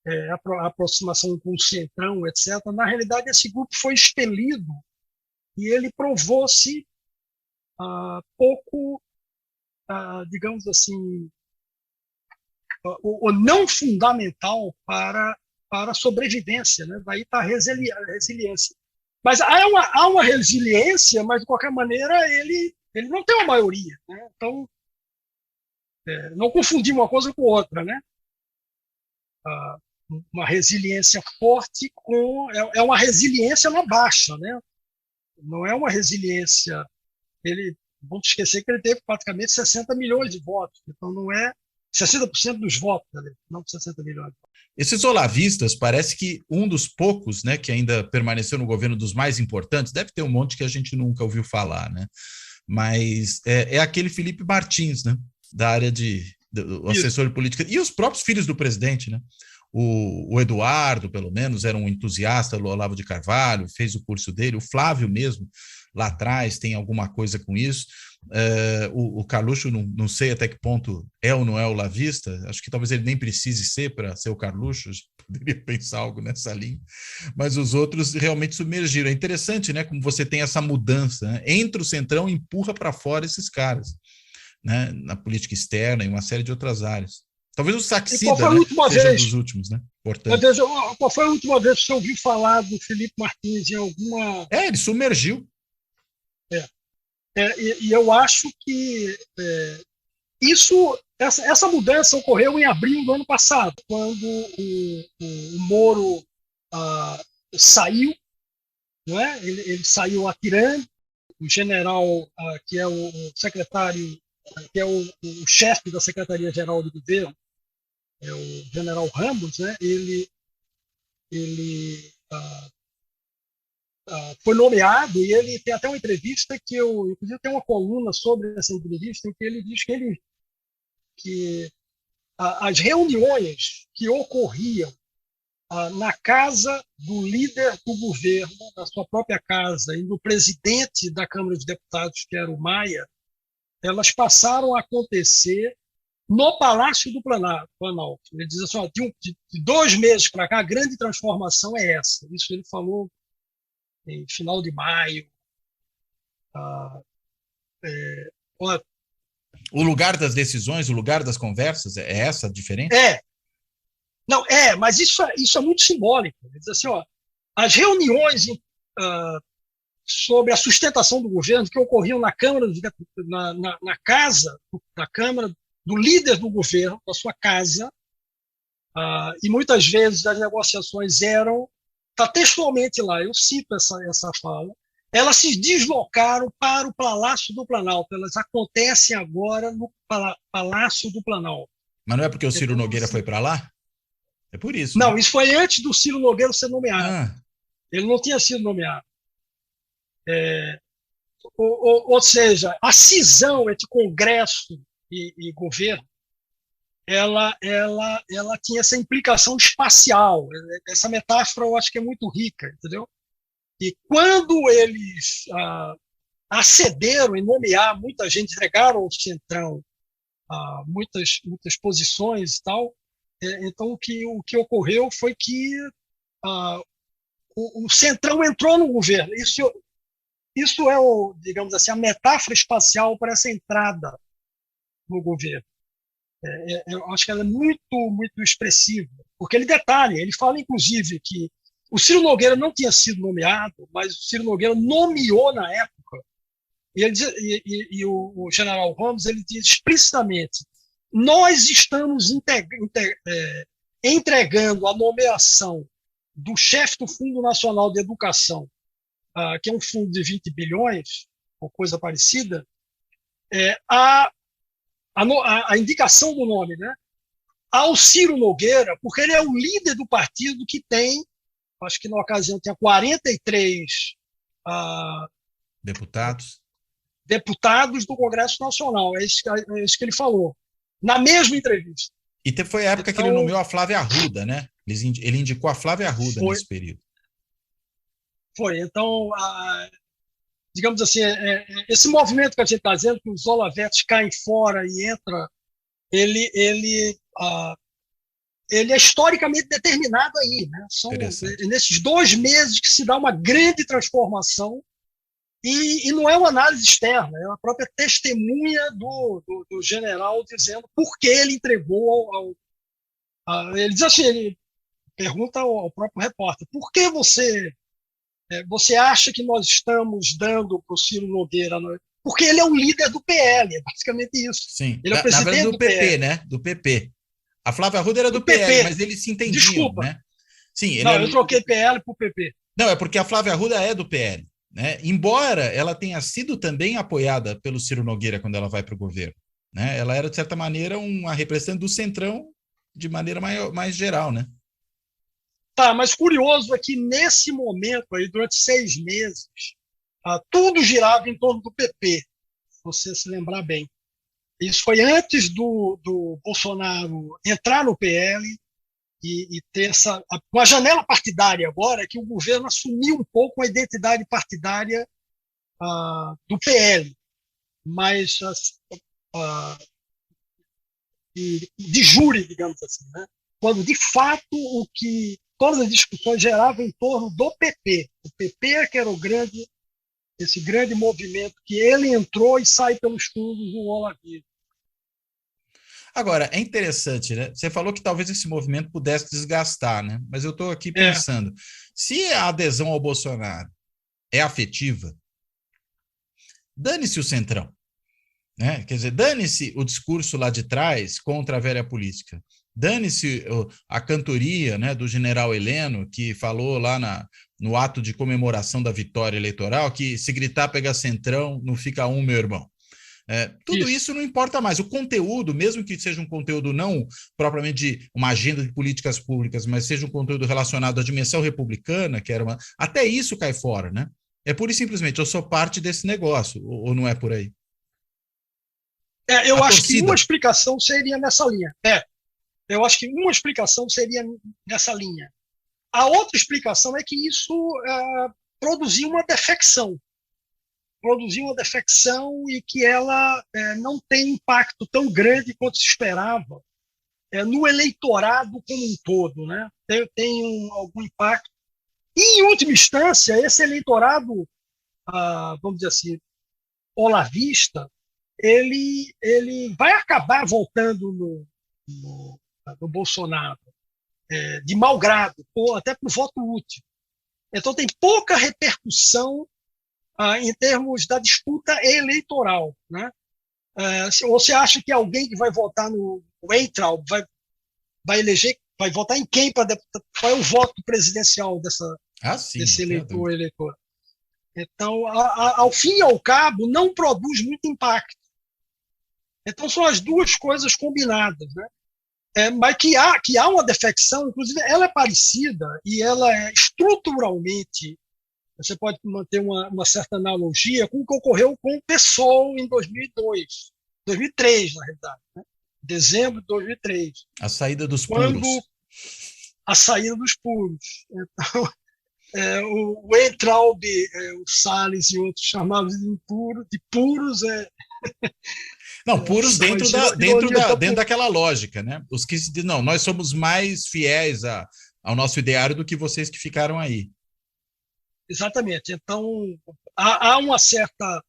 C: a aproximação com o Centrão, etc. Na realidade, esse grupo foi expelido e ele provou-se pouco, digamos assim, o não fundamental para a sobrevivência, né? Daí está a resiliência. Mas há uma resiliência, mas de qualquer maneira ele não tem uma maioria, né? Então, não confundir uma coisa com outra, né? Uma resiliência forte é uma resiliência na baixa, né? Não é uma resiliência. Vamos esquecer que ele teve praticamente 60 milhões de votos, então não é 60% dos votos, né? Não 60 milhões.
A: Esses olavistas, parece que um dos poucos, né, que ainda permaneceu no governo, dos mais importantes, deve ter um monte que a gente nunca ouviu falar, né? Mas é aquele Felipe Martins, né, da área do assessor de política, e os próprios filhos do presidente, né? O Eduardo, pelo menos, era um entusiasta do Olavo de Carvalho, fez o curso dele, o Flávio mesmo, lá atrás, tem alguma coisa com isso. O Carluxo, não sei até que ponto é ou não é olavista, acho que talvez ele nem precise ser para ser o Carluxo, poderia pensar algo nessa linha, mas os outros realmente submergiram. É interessante, né, como você tem essa mudança, né? Entra o Centrão e empurra para fora esses caras, né, na política externa e uma série de outras áreas. Talvez o Saxida, né, seja um dos últimos, né? Portanto.
C: Qual foi a última vez que você ouviu falar do Felipe Martins em alguma...
A: Ele submergiu.
C: E eu acho que essa mudança ocorreu em abril do ano passado, quando o Moro saiu, não é? Ele saiu atirando, o general, que é o secretário, que é o chefe da Secretaria-Geral do Governo, é o general Ramos, né? Ele foi nomeado, e ele tem até uma entrevista que inclusive, tem uma coluna sobre essa entrevista, em que ele diz que as reuniões que ocorriam na casa do líder do governo, na sua própria casa, e do presidente da Câmara dos Deputados, que era o Maia, elas passaram a acontecer no Palácio do Planalto. Ele diz assim, de 2 meses para cá, a grande transformação é essa. Isso ele falou em final de maio.
A: O lugar das decisões, o lugar das conversas, é essa a diferença?
C: Mas isso é muito simbólico. Ele diz assim, as reuniões sobre a sustentação do governo que ocorriam na Câmara, na casa da Câmara, do líder do governo, da sua casa, e muitas vezes as negociações está textualmente lá, eu cito essa fala, elas se deslocaram para o Palácio do Planalto, elas acontecem agora no Palácio do Planalto.
A: Mas não é porque o Ciro Nogueira foi para lá? É por isso.
C: Não,
A: né?
C: Isso foi antes do Ciro Nogueira ser nomeado. Ele não tinha sido nomeado. Ou seja, a cisão entre Congresso e governo, ela tinha essa implicação espacial. Essa metáfora eu acho que é muito rica, entendeu? E quando eles acederam em nomear muita gente, entregaram ao Centrão muitas posições e tal, então o que ocorreu foi que o Centrão entrou no governo. Isso é, digamos assim, a metáfora espacial para essa entrada no governo. Eu acho que ela é muito, muito expressiva, porque ele fala, inclusive, que o Ciro Nogueira não tinha sido nomeado, mas o Ciro Nogueira nomeou na época, e o general Ramos ele diz explicitamente: nós estamos entregando a nomeação do chefe do Fundo Nacional de Educação, que é um fundo de 20 bilhões, ou coisa parecida, a indicação do nome, né, ao Ciro Nogueira, porque ele é o líder do partido que tem, acho que na ocasião tinha 43 deputados do Congresso Nacional. É isso que ele falou, na mesma entrevista.
A: E foi a época que ele nomeou a Flávia Arruda, né? Ele indicou a Flávia Arruda nesse período.
C: Foi. Então, digamos assim, esse movimento que a gente está dizendo, que os Olavetes caem fora e entra, ele é historicamente determinado aí, né? São nesses 2 meses que se dá uma grande transformação, e não é uma análise externa, é a própria testemunha do general dizendo por que ele entregou ele diz assim, ele pergunta ao próprio repórter: por que você acha que nós estamos dando para o Ciro Nogueira? Porque ele é o líder do PL, é basicamente isso.
A: Sim,
C: ele é o presidente
A: do PP,
C: PL.
A: né? Do PP. A Flávia Arruda era do PL, PP. Mas eles se entendiam. Desculpa. Né? Sim,
C: eu troquei PL por PP.
A: Não, é porque a Flávia Arruda é do PL. Né? Embora ela tenha sido também apoiada pelo Ciro Nogueira quando ela vai para o governo. Né? Ela era, de certa maneira, uma representante do Centrão de maneira mais geral, né?
C: Tá, mas curioso é que nesse momento, aí, durante 6 meses, tudo girava em torno do PP, se você se lembrar bem. Isso foi antes do Bolsonaro entrar no PL e ter com a janela partidária agora, que o governo assumiu um pouco a identidade partidária do PL, mas de júri, digamos assim, né? Quando de fato todas as discussões geravam em torno do PP. O PP é que era esse grande movimento que ele entrou e sai pelos fundos do Olavides.
A: Agora, é interessante, né? Você falou que talvez esse movimento pudesse desgastar, né? Mas eu estou aqui pensando, se a adesão ao Bolsonaro é afetiva, dane-se o Centrão, né? Quer dizer, dane-se o discurso lá de trás contra a velha política. Dane-se a cantoria, né, do general Heleno, que falou lá no ato de comemoração da vitória eleitoral que se gritar pegar Centrão, não fica meu irmão. Tudo isso não importa mais. O conteúdo, mesmo que seja um conteúdo não propriamente de uma agenda de políticas públicas, mas seja um conteúdo relacionado à dimensão republicana, que era até isso cai fora, né? É pura e simplesmente, eu sou parte desse negócio, ou não é por aí?
C: Eu acho que uma explicação seria nessa linha. Eu acho que uma explicação seria nessa linha. A outra explicação é que isso produziu uma defecção. E que ela não tem impacto tão grande quanto se esperava no eleitorado como um todo, né? Tem algum impacto. E, em última instância, esse eleitorado, vamos dizer assim, olavista, ele vai acabar votando no Bolsonaro de mau grado, ou até por voto útil. Então tem pouca repercussão em termos da disputa eleitoral, né? Você acha que alguém que vai votar no Weintraub vai eleger, vai votar em quem para deputado? Qual é o voto presidencial desse eleitor? Então, ao fim e ao cabo, não produz muito impacto. Então são as duas coisas combinadas, né? Mas que há uma defecção, inclusive ela é parecida e ela é estruturalmente Você pode manter uma certa analogia com o que ocorreu com o PSOL em 2003, na realidade, né? Dezembro de 2003.
A: A saída dos
C: quando
A: puros.
C: A saída dos puros. Então, o Weintraub, o Salles e outros chamavam de puros.
A: Não, puros dentro daquela lógica, né? Os que se dizem, não, nós somos mais fiéis ao nosso ideário do que vocês que ficaram aí.
C: Exatamente. Então, há uma certa...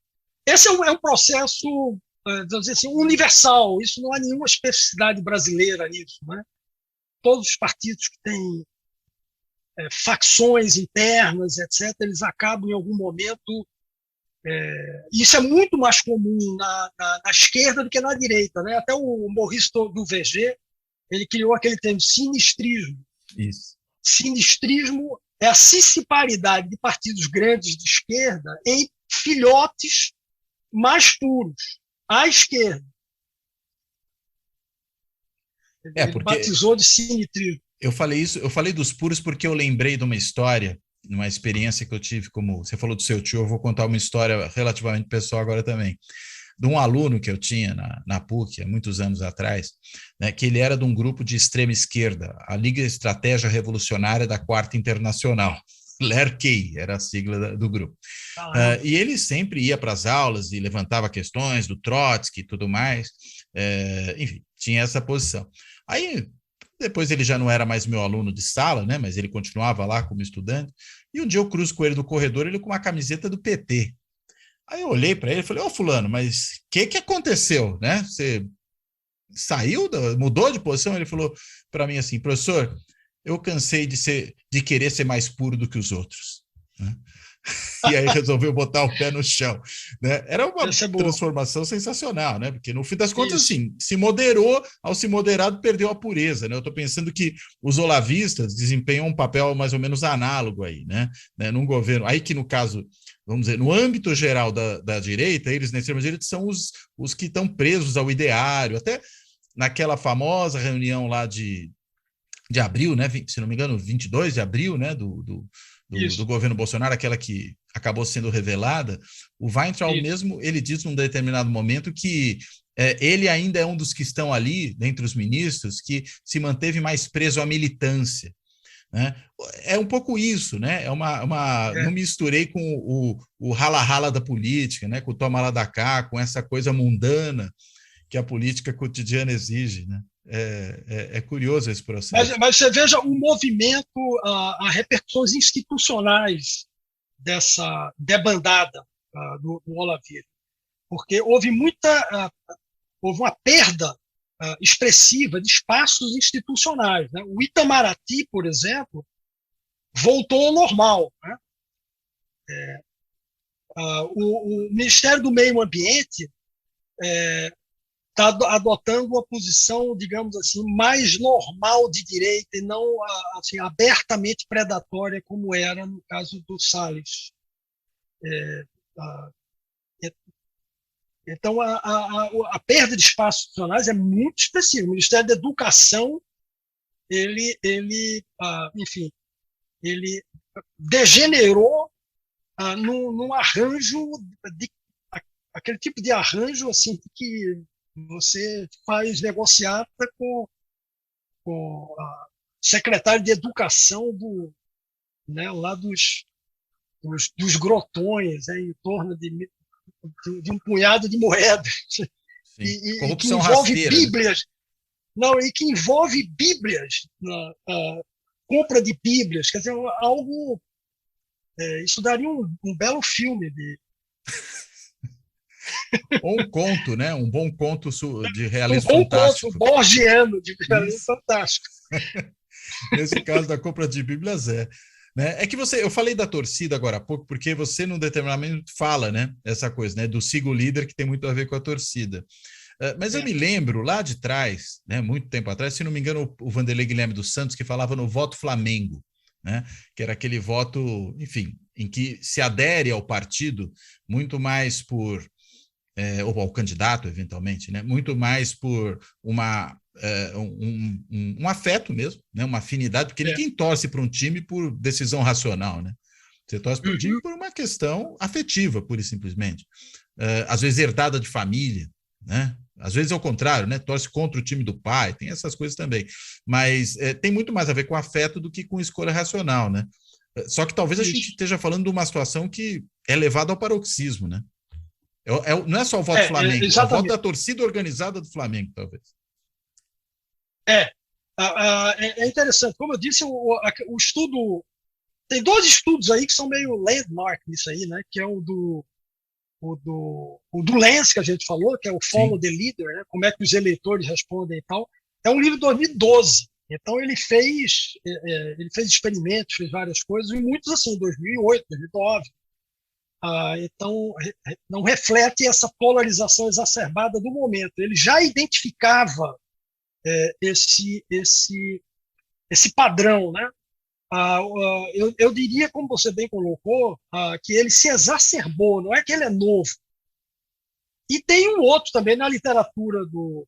C: Esse é um processo, vamos dizer assim, universal. Isso não há nenhuma especificidade brasileira nisso, né? Todos os partidos que têm facções internas, etc., eles acabam em algum momento... isso é muito mais comum na esquerda do que na direita, né? Até o Maurice Duverger, ele criou aquele termo sinistrismo.
A: Isso.
C: Sinistrismo é a cissiparidade de partidos grandes de esquerda em filhotes mais puros, à esquerda. Ele batizou de sinistrismo.
A: Eu falei dos puros porque eu lembrei de uma história, uma experiência que eu tive, como você falou do seu tio, eu vou contar uma história relativamente pessoal agora também, de um aluno que eu tinha na PUC, há muitos anos atrás, né, que ele era de um grupo de extrema esquerda, a Liga Estratégia Revolucionária da Quarta Internacional, LERQ, era a sigla do grupo. E ele sempre ia para as aulas e levantava questões do Trotsky e tudo mais, enfim, tinha essa posição. Aí, depois ele já não era mais meu aluno de sala, né, mas ele continuava lá como estudante, e um dia eu cruzo com ele no corredor, ele com uma camiseta do PT. Aí eu olhei para ele e falei, ô fulano, mas o que aconteceu, né? Você saiu, mudou de posição? Ele falou para mim assim, professor, eu cansei de querer ser mais puro do que os outros, né? E aí resolveu botar o pé no chão, né? Era uma transformação sensacional, né? Porque no fim das contas, assim, se moderou, ao se moderado perdeu a pureza, né? Eu estou pensando que os olavistas desempenham um papel mais ou menos análogo aí, né? Num governo, aí que no caso, vamos dizer, no âmbito geral da direita, eles na extrema-direita são os que estão presos ao ideário, até naquela famosa reunião lá de abril, né? Se não me engano, 22 de abril, né? Do governo Bolsonaro, aquela que acabou sendo revelada, o Weintraub mesmo, ele diz num determinado momento que ele ainda é um dos que estão ali, dentre os ministros, que se manteve mais preso à militância, né? É um pouco isso, né? Não misturei com o rala-rala da política, né? Com o toma lá da cá, com essa coisa mundana que a política cotidiana exige, né? É curioso esse processo.
C: Mas você veja o movimento, as repercussões institucionais dessa debandada do Olavide, porque houve uma perda expressiva de espaços institucionais, né? O Itamaraty, por exemplo, voltou ao normal, né? O Ministério do Meio Ambiente está adotando uma posição, digamos assim, mais normal de direita e não assim, abertamente predatória, como era no caso do Salles. Então, a perda de espaços institucionais é muito expressiva. O Ministério da Educação, enfim, ele degenerou num arranjo, aquele tipo de arranjo assim, que você faz negociata com a secretária de Educação lá dos grotões, em torno de um punhado de moedas. E que envolve Bíblias. Né? Não, e que envolve Bíblias, compra de Bíblias. Quer dizer, algo... isso daria um belo filme de...
A: Ou um conto, né? Um bom conto de realismo fantástico.
C: Um conto borgiano de realismo fantástico.
A: Nesse caso da compra de Bíblias né? É que eu falei da torcida agora há pouco, porque você, num determinado momento, fala, né? Essa coisa, né? Do siga o líder, que tem muito a ver com a torcida. Mas eu me lembro, lá de trás, né? Muito tempo atrás, se não me engano, o Vanderlei Guilherme dos Santos, que falava no voto Flamengo, né? Que era aquele voto, enfim, em que se adere ao partido muito mais por... ou ao candidato, eventualmente, né? Muito mais por um afeto mesmo, né? Uma afinidade, porque ninguém torce para um time por decisão racional, né? Você torce para o time por uma questão afetiva, pura e simplesmente. Às vezes herdada de família, né? Às vezes é o contrário, né? Torce contra o time do pai, tem essas coisas também. Mas tem muito mais a ver com afeto do que com escolha racional, né? Só que talvez a gente esteja falando de uma situação que é levada ao paroxismo, né? Não é só o voto do Flamengo, é o voto da torcida organizada do Flamengo, talvez.
C: É interessante. Como eu disse, o estudo... Tem 2 estudos aí que são meio landmark nisso aí, né? Que é o do Lance, que a gente falou, que é o Follow the Leader, né? Como é que os eleitores respondem e tal. É um livro de 2012. Então ele fez experimentos, fez várias coisas, e muitos assim, 2008, 2009. Então não reflete essa polarização exacerbada do momento. Ele já identificava esse padrão, né? Eu diria, como você bem colocou, que ele se exacerbou, não é que ele é novo. E tem um outro também na literatura do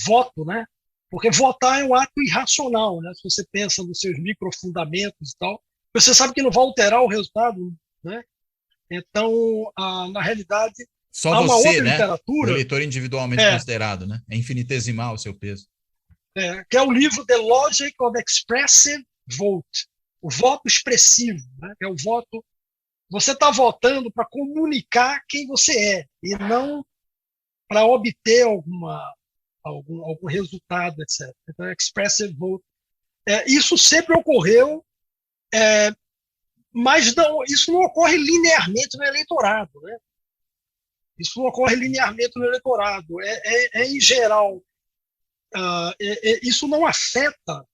C: voto, né? Porque votar é um ato irracional, né? Se você pensa nos seus microfundamentos e tal, você sabe que não vai alterar o resultado, né? Então, na realidade,
A: só
C: há uma
A: você,
C: outra
A: né?
C: literatura...
A: O eleitor individualmente considerado, né? É infinitesimal o seu peso.
C: Que é o livro The Logic of Expressive Vote, o voto expressivo, né? É o voto... Você está votando para comunicar quem você é, e não para obter algum resultado, etc. Então, expressive vote. Isso sempre ocorreu, mas isso não ocorre linearmente no eleitorado, né? Isso não ocorre linearmente no eleitorado. Em geral, isso não afeta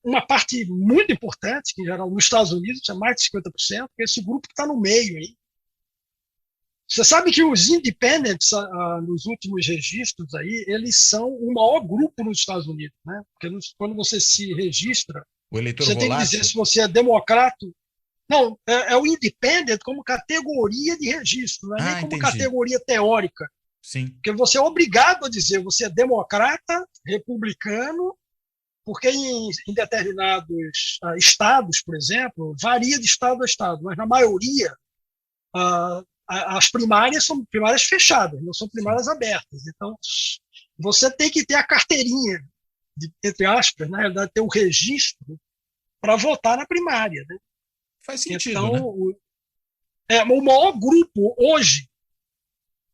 C: uma parte muito importante, que em geral nos Estados Unidos é mais de 50%, que é esse grupo que está no meio aí. Você sabe que os independents, nos últimos registros aí, eles são o maior grupo nos Estados Unidos, né? Porque quando você se registra, você tem que dizer se você é democrata. Não, é o independent como categoria de registro, não é nem como categoria teórica.
A: Sim.
C: Porque você é obrigado a dizer você é democrata, republicano, porque em determinados estados, por exemplo, varia de estado a estado, mas na maioria as primárias são primárias fechadas, não são primárias abertas. Então, você tem que ter a carteirinha, entre aspas, na realidade, ter o registro para votar na primária, né?
A: Faz sentido,
C: então,
A: né?
C: O maior grupo hoje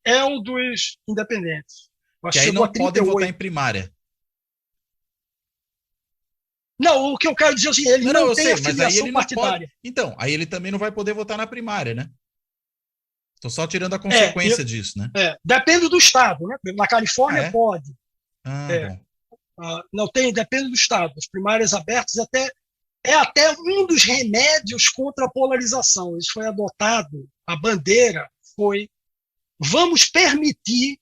C: é o dos independentes.
A: Que aí não podem votar em primária.
C: Não, o que eu quero dizer é assim, ele não tem afiliação partidária.
A: Então, aí ele também não vai poder votar na primária, né? Estou só tirando a consequência disso, né?
C: Depende do estado, né? Na Califórnia pode. Não tem, depende do estado. As primárias abertas é até um dos remédios contra a polarização. Isso foi adotado, a bandeira foi: vamos permitir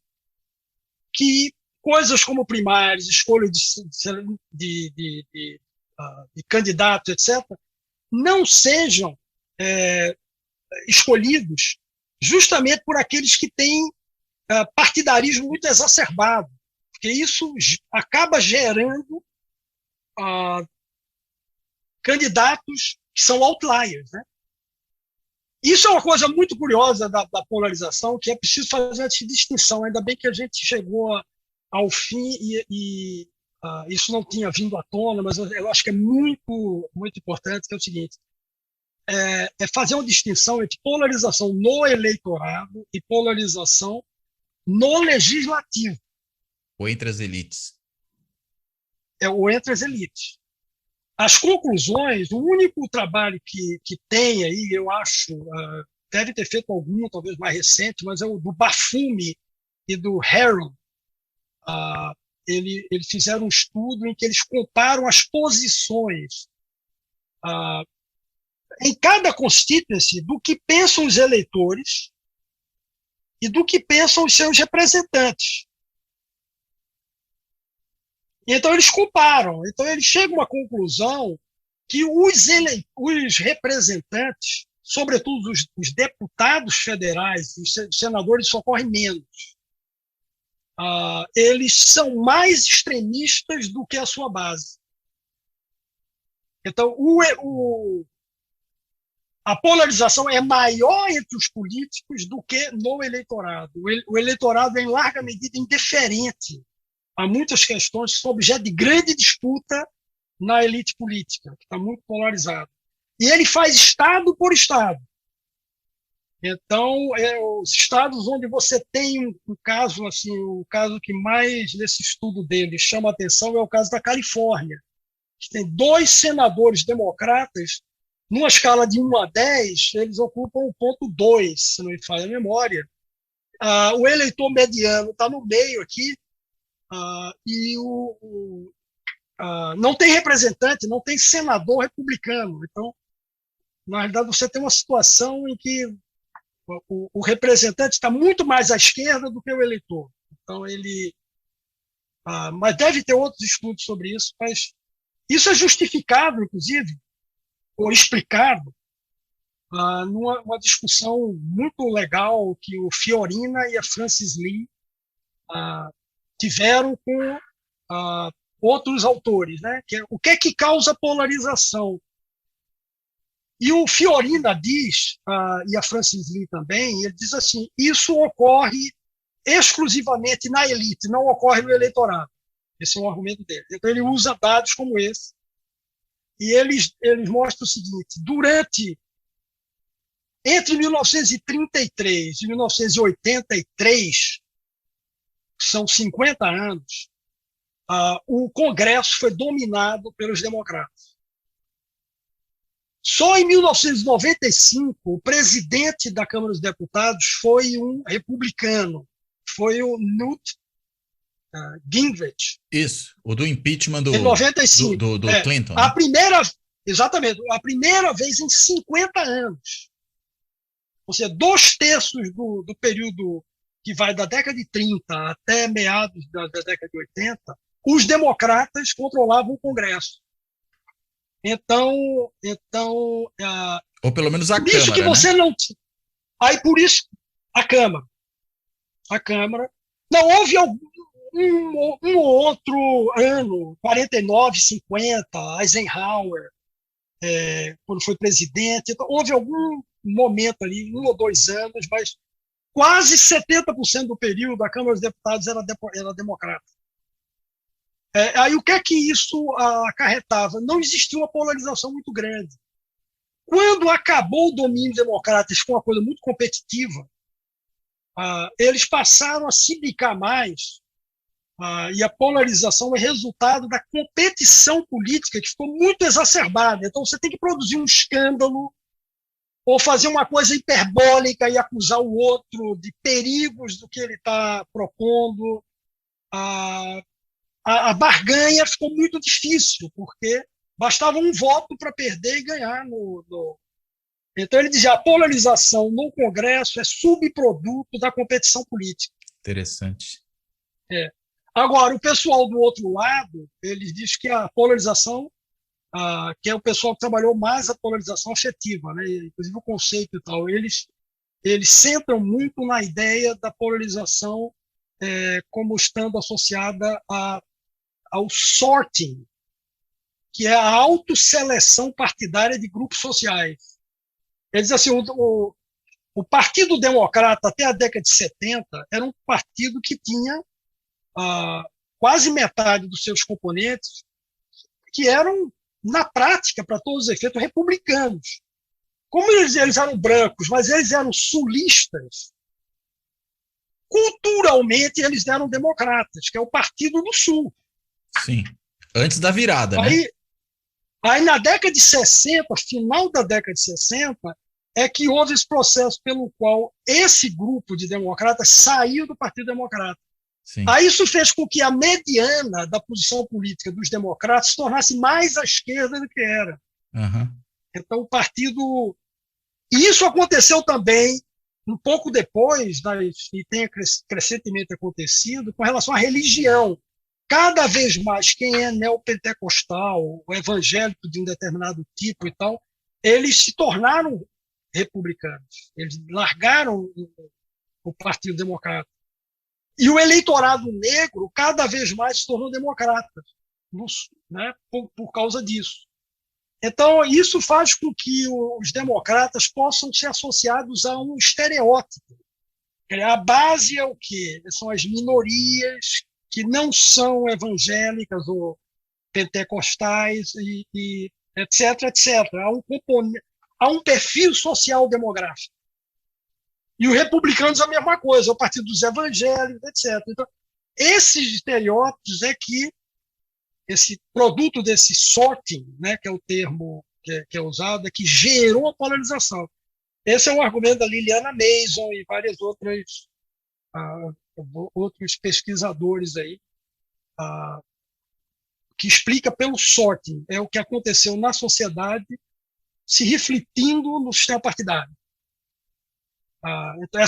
C: que coisas como primárias, escolha de candidatos, etc., não sejam escolhidos justamente por aqueles que têm partidarismo muito exacerbado, porque isso acaba gerando candidatos que são outliers, né? Isso é uma coisa muito curiosa da polarização, que é preciso fazer essa distinção. Ainda bem que a gente chegou ao fim e isso não tinha vindo à tona, mas eu acho que é muito, muito importante, que é o seguinte: é fazer uma distinção entre polarização no eleitorado e polarização no legislativo.
A: Ou entre as elites.
C: Ou entre as elites. As conclusões, o único trabalho que tem aí, eu acho, deve ter feito algum, talvez mais recente, mas é o do Bafumi e do Harold. Eles fizeram um estudo em que eles comparam as posições em cada constituency do que pensam os eleitores e do que pensam os seus representantes. Então, eles comparam. Então, eles chegam a uma conclusão que os representantes, sobretudo os deputados federais, os senadores socorrem menos. Eles são mais extremistas do que a sua base. Então, a polarização é maior entre os políticos do que no eleitorado. O eleitorado é, em larga medida, indiferente a muitas questões que são objeto de grande disputa na elite política, que está muito polarizado. E ele faz estado por estado. Então, os estados onde você tem um caso, assim, o caso que mais, nesse estudo dele, chama a atenção é o caso da Califórnia, que tem 2 senadores democratas, numa escala de 1 a 10, eles ocupam o ponto 2, se não me falha a memória. O eleitor mediano está no meio aqui, e não tem representante, não tem senador republicano. Então, na realidade, você tem uma situação em que o representante está muito mais à esquerda do que o eleitor. Então, mas deve ter outros estudos sobre isso, mas isso é justificado, inclusive, ou explicado, numa discussão muito legal que o Fiorina e a Francis Lee tiveram com outros autores, né? Que é, o que é que causa polarização? E o Fiorina diz, e a Francis Lee também, ele diz assim, isso ocorre exclusivamente na elite, não ocorre no eleitorado. Esse é um argumento dele. Então ele usa dados como esse, e eles mostram o seguinte, entre 1933 e 1983, que são 50 anos, o Congresso foi dominado pelos democratas. Só em 1995, o presidente da Câmara dos Deputados foi um republicano, foi o Newt Gingrich.
A: Isso, o do impeachment do,
C: em 95.
A: do Clinton.
C: Exatamente, a primeira vez em 50 anos. Ou seja, 2/3 do período que vai da década de 30 até meados da década de 80, os democratas controlavam o Congresso. Então,
A: ou pelo menos a
C: por isso
A: Câmara,
C: que você
A: né?
C: não. Aí por isso a Câmara. Não houve um outro ano, 49, 50, Eisenhower, quando foi presidente. Então, houve algum momento ali, 1 ou 2 anos, mas quase 70% do período a Câmara dos Deputados era democrata. Aí o que é que isso acarretava? Não existia uma polarização muito grande. Quando acabou o domínio democrata, isso foi uma coisa muito competitiva, eles passaram a se bicar mais, e a polarização é resultado da competição política que ficou muito exacerbada. Então você tem que produzir um escândalo ou fazer uma coisa hiperbólica e acusar o outro de perigos do que ele está propondo. A barganha ficou muito difícil, porque bastava um voto para perder e ganhar. Então, ele dizia, a polarização no Congresso é subproduto da competição política.
A: Interessante.
C: Agora, o pessoal do outro lado, eles dizem que a polarização, que é o pessoal que trabalhou mais a polarização afetiva, né? Inclusive o conceito e tal, eles centram muito na ideia da polarização como estando associada ao sorting, que é a autosseleção partidária de grupos sociais. Eles dizem assim, o Partido Democrata, até a década de 70, era um partido que tinha quase metade dos seus componentes que eram, na prática, para todos os efeitos, republicanos. Como eles eram brancos, mas eles eram sulistas, culturalmente eles eram democratas, que é o Partido do Sul.
A: Sim, antes da virada, né?
C: Aí na década de 60, final da década de 60, é que houve esse processo pelo qual esse grupo de democratas saiu do Partido Democrata.
A: Sim.
C: Aí isso fez com que a mediana da posição política dos democratas se tornasse mais à esquerda do que era.
A: Uhum.
C: Então o partido... E isso aconteceu também um pouco depois, e tem crescentemente acontecido, com relação à religião. Cada vez mais quem é neopentecostal, o evangélico de um determinado tipo e tal, eles se tornaram republicanos. Eles largaram o Partido Democrata. E o eleitorado negro cada vez mais se tornou democrata, né, por causa disso. Então, isso faz com que os democratas possam ser associados a um estereótipo. A base é o quê? São as minorias que não são evangélicas ou pentecostais, e etc., etc. Há um perfil social demográfico. E os republicanos a mesma coisa, o partido dos evangélicos, etc. Então, esses estereótipos é que esse produto desse sorting, né, que é o termo que é usado, é que gerou a polarização. Esse é um argumento da Liliana Mason e vários outros pesquisadores aí, que explica pelo sorting, é o que aconteceu na sociedade se refletindo no sistema partidário. Então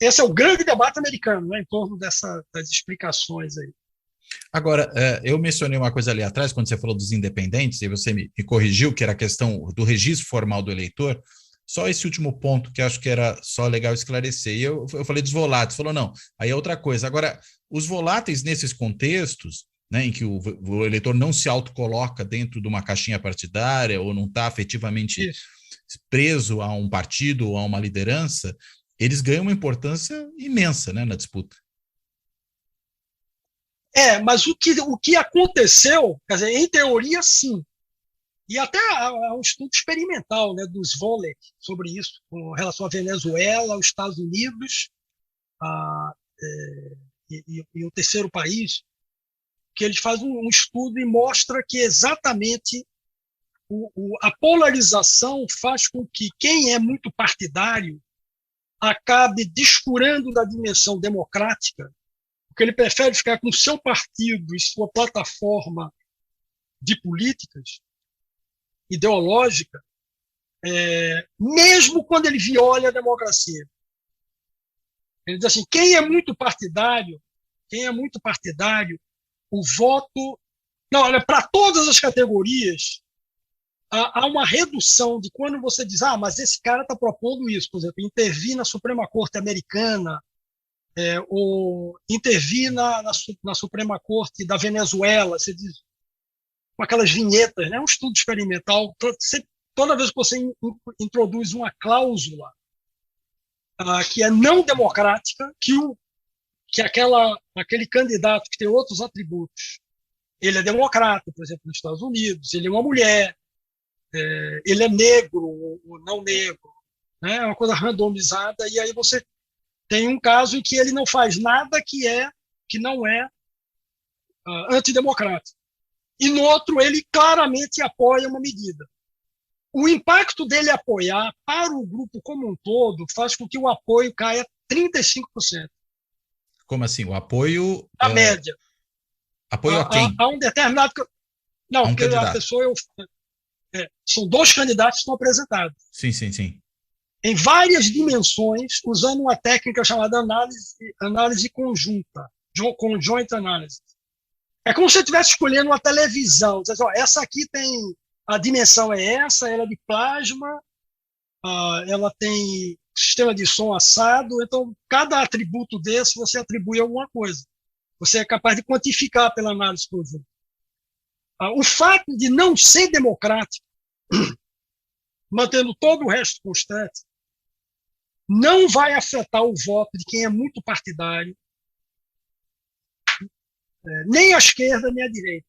C: esse é o grande debate americano, né, em torno das explicações aí.
A: Agora, eu mencionei uma coisa ali atrás, quando você falou dos independentes, e você me corrigiu, que era a questão do registro formal do eleitor. Só esse último ponto que acho que era só legal esclarecer. E eu falei dos voláteis, falou, não, aí é outra coisa. Agora, os voláteis nesses contextos, né, em que o eleitor não se autocoloca dentro de uma caixinha partidária ou não está afetivamente preso a um partido ou a uma liderança, eles ganham uma importância imensa, né, na disputa.
C: Mas o que aconteceu, quer dizer, em teoria, sim. E até há um estudo experimental, né, dos Volek sobre isso, com relação à Venezuela, aos Estados Unidos e o terceiro país, que eles fazem um estudo e mostra que exatamente a polarização faz com que quem é muito partidário acabe descurando da dimensão democrática, porque ele prefere ficar com seu partido e sua plataforma de políticas ideológica, mesmo quando ele viola a democracia. Ele diz assim, quem é muito partidário, o voto... Não, olha, para todas as categorias, há uma redução de quando você diz, mas esse cara está propondo isso, por exemplo, intervir na Suprema Corte americana, ou intervir na Suprema Corte da Venezuela, você diz, com aquelas vinhetas, né? Um estudo experimental. Toda vez que você introduz uma cláusula que é não democrática, que aquele candidato que tem outros atributos, ele é democrata, por exemplo, nos Estados Unidos, ele é uma mulher, ele é negro ou não negro, né? É uma coisa randomizada, e aí você tem um caso em que ele não faz nada que não é antidemocrático. E no outro, ele claramente apoia uma medida. O impacto dele apoiar para o grupo como um todo faz com que o apoio caia 35%.
A: Como assim? O apoio...
C: A média.
A: Apoio a quem?
C: A um determinado... Não, porque
A: candidato.
C: A pessoa... são dois candidatos que estão apresentados.
A: Sim, sim, sim.
C: Em várias dimensões, usando uma técnica chamada análise conjunta, conjoint analysis. É como se você estivesse escolhendo uma televisão. Você diz, essa aqui tem... A dimensão é essa, ela é de plasma, ela tem sistema de som assado, então cada atributo desse você atribui alguma coisa. Você é capaz de quantificar pela análise conjunta. O fato de não ser democrático, mantendo todo o resto constante, não vai afetar o voto de quem é muito partidário, nem a esquerda, nem a direita.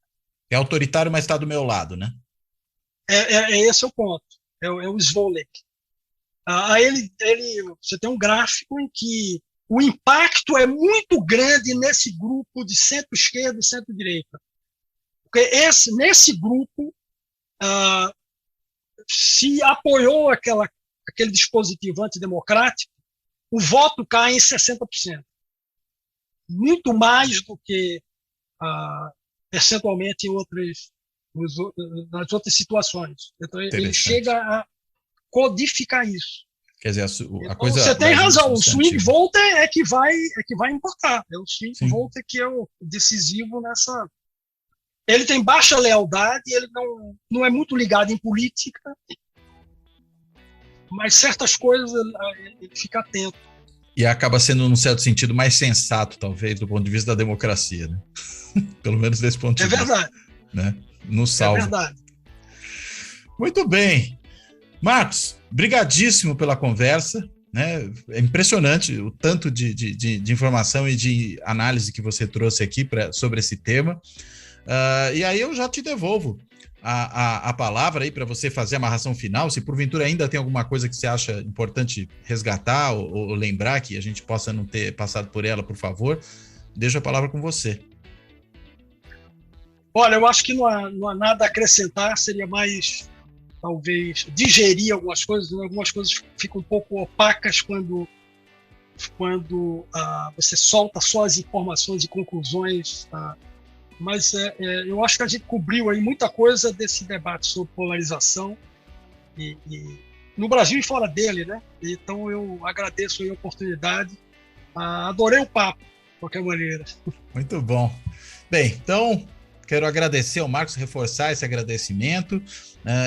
A: É autoritário, mas está do meu lado, né?
C: Esse é o ponto. É o Svolek. Aí você tem um gráfico em que o impacto é muito grande nesse grupo de centro-esquerda e centro-direita. Porque nesse grupo se apoiou aquele dispositivo antidemocrático, o voto cai em 60%. Muito mais do que percentualmente nas outras situações. Então, ele chega a codificar isso.
A: Quer dizer,
C: então, coisa... Você tem razão, o swing vote é que vai importar. É o swing vote que é o decisivo nessa... Ele tem baixa lealdade, ele não é muito ligado em política, mas certas coisas ele fica atento.
A: E acaba sendo, num certo sentido, mais sensato, talvez, do ponto de vista da democracia, né? Pelo menos desse ponto de vista.
C: É verdade.
A: Né? No salvo.
C: É verdade.
A: Muito bem. Marcos, brigadíssimo pela conversa. Né? É impressionante o tanto de informação e de análise que você trouxe aqui sobre esse tema. E aí eu já te devolvo a palavra aí para você fazer a amarração final. Se porventura ainda tem alguma coisa que você acha importante resgatar ou lembrar que a gente possa não ter passado por ela, por favor, deixo a palavra com você.
C: Olha, eu acho que não há nada a acrescentar, seria mais, talvez, digerir algumas coisas. Né? Algumas coisas ficam um pouco opacas quando você solta só as informações e conclusões. Mas eu acho que a gente cobriu aí muita coisa desse debate sobre polarização e no Brasil e fora dele, né? Então eu agradeço aí a oportunidade. Adorei o papo, de qualquer maneira.
A: Muito bom. Bem, então quero agradecer ao Marcos, reforçar esse agradecimento.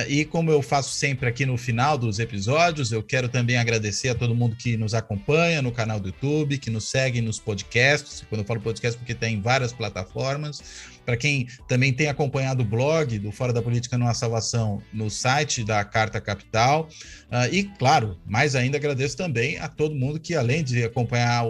A: E como eu faço sempre aqui no final dos episódios, eu quero também agradecer a todo mundo que nos acompanha no canal do YouTube, que nos segue nos podcasts. Quando eu falo podcast, porque tem várias plataformas. Para quem também tem acompanhado o blog do Fora da Política Não Há Salvação no site da Carta Capital. E, claro, mais ainda agradeço também a todo mundo que, além de acompanhar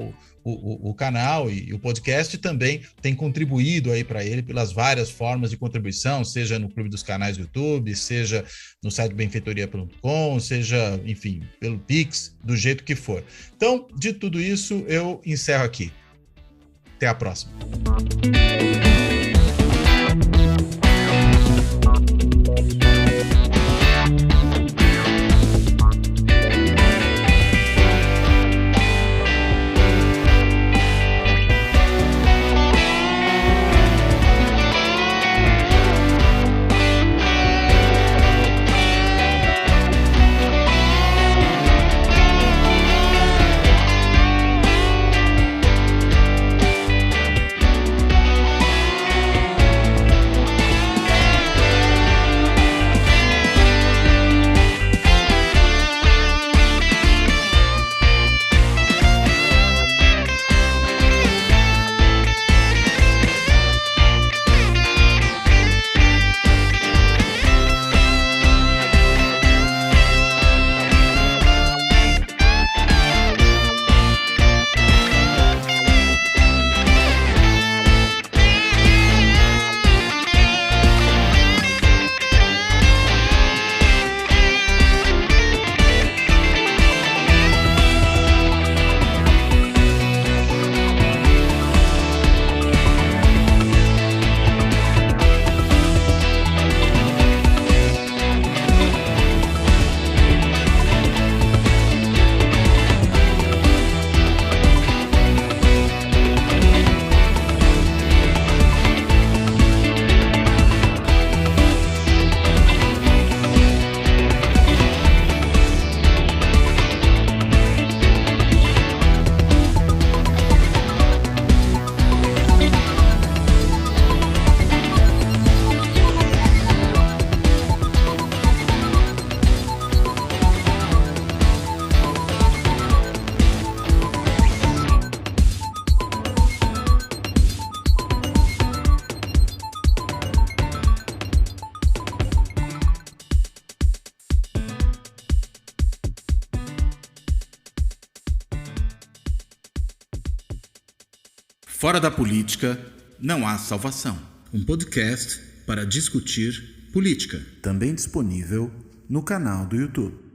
A: o canal e o podcast, também tem contribuído aí para ele pelas várias formas de contribuição, seja no Clube dos Canais do YouTube, seja no site benfeitoria.com, seja, enfim, pelo Pix, do jeito que for. Então, de tudo isso, eu encerro aqui. Até a próxima.
B: Fora da Política Não Há Salvação. Um podcast para discutir política. Também disponível no canal do YouTube.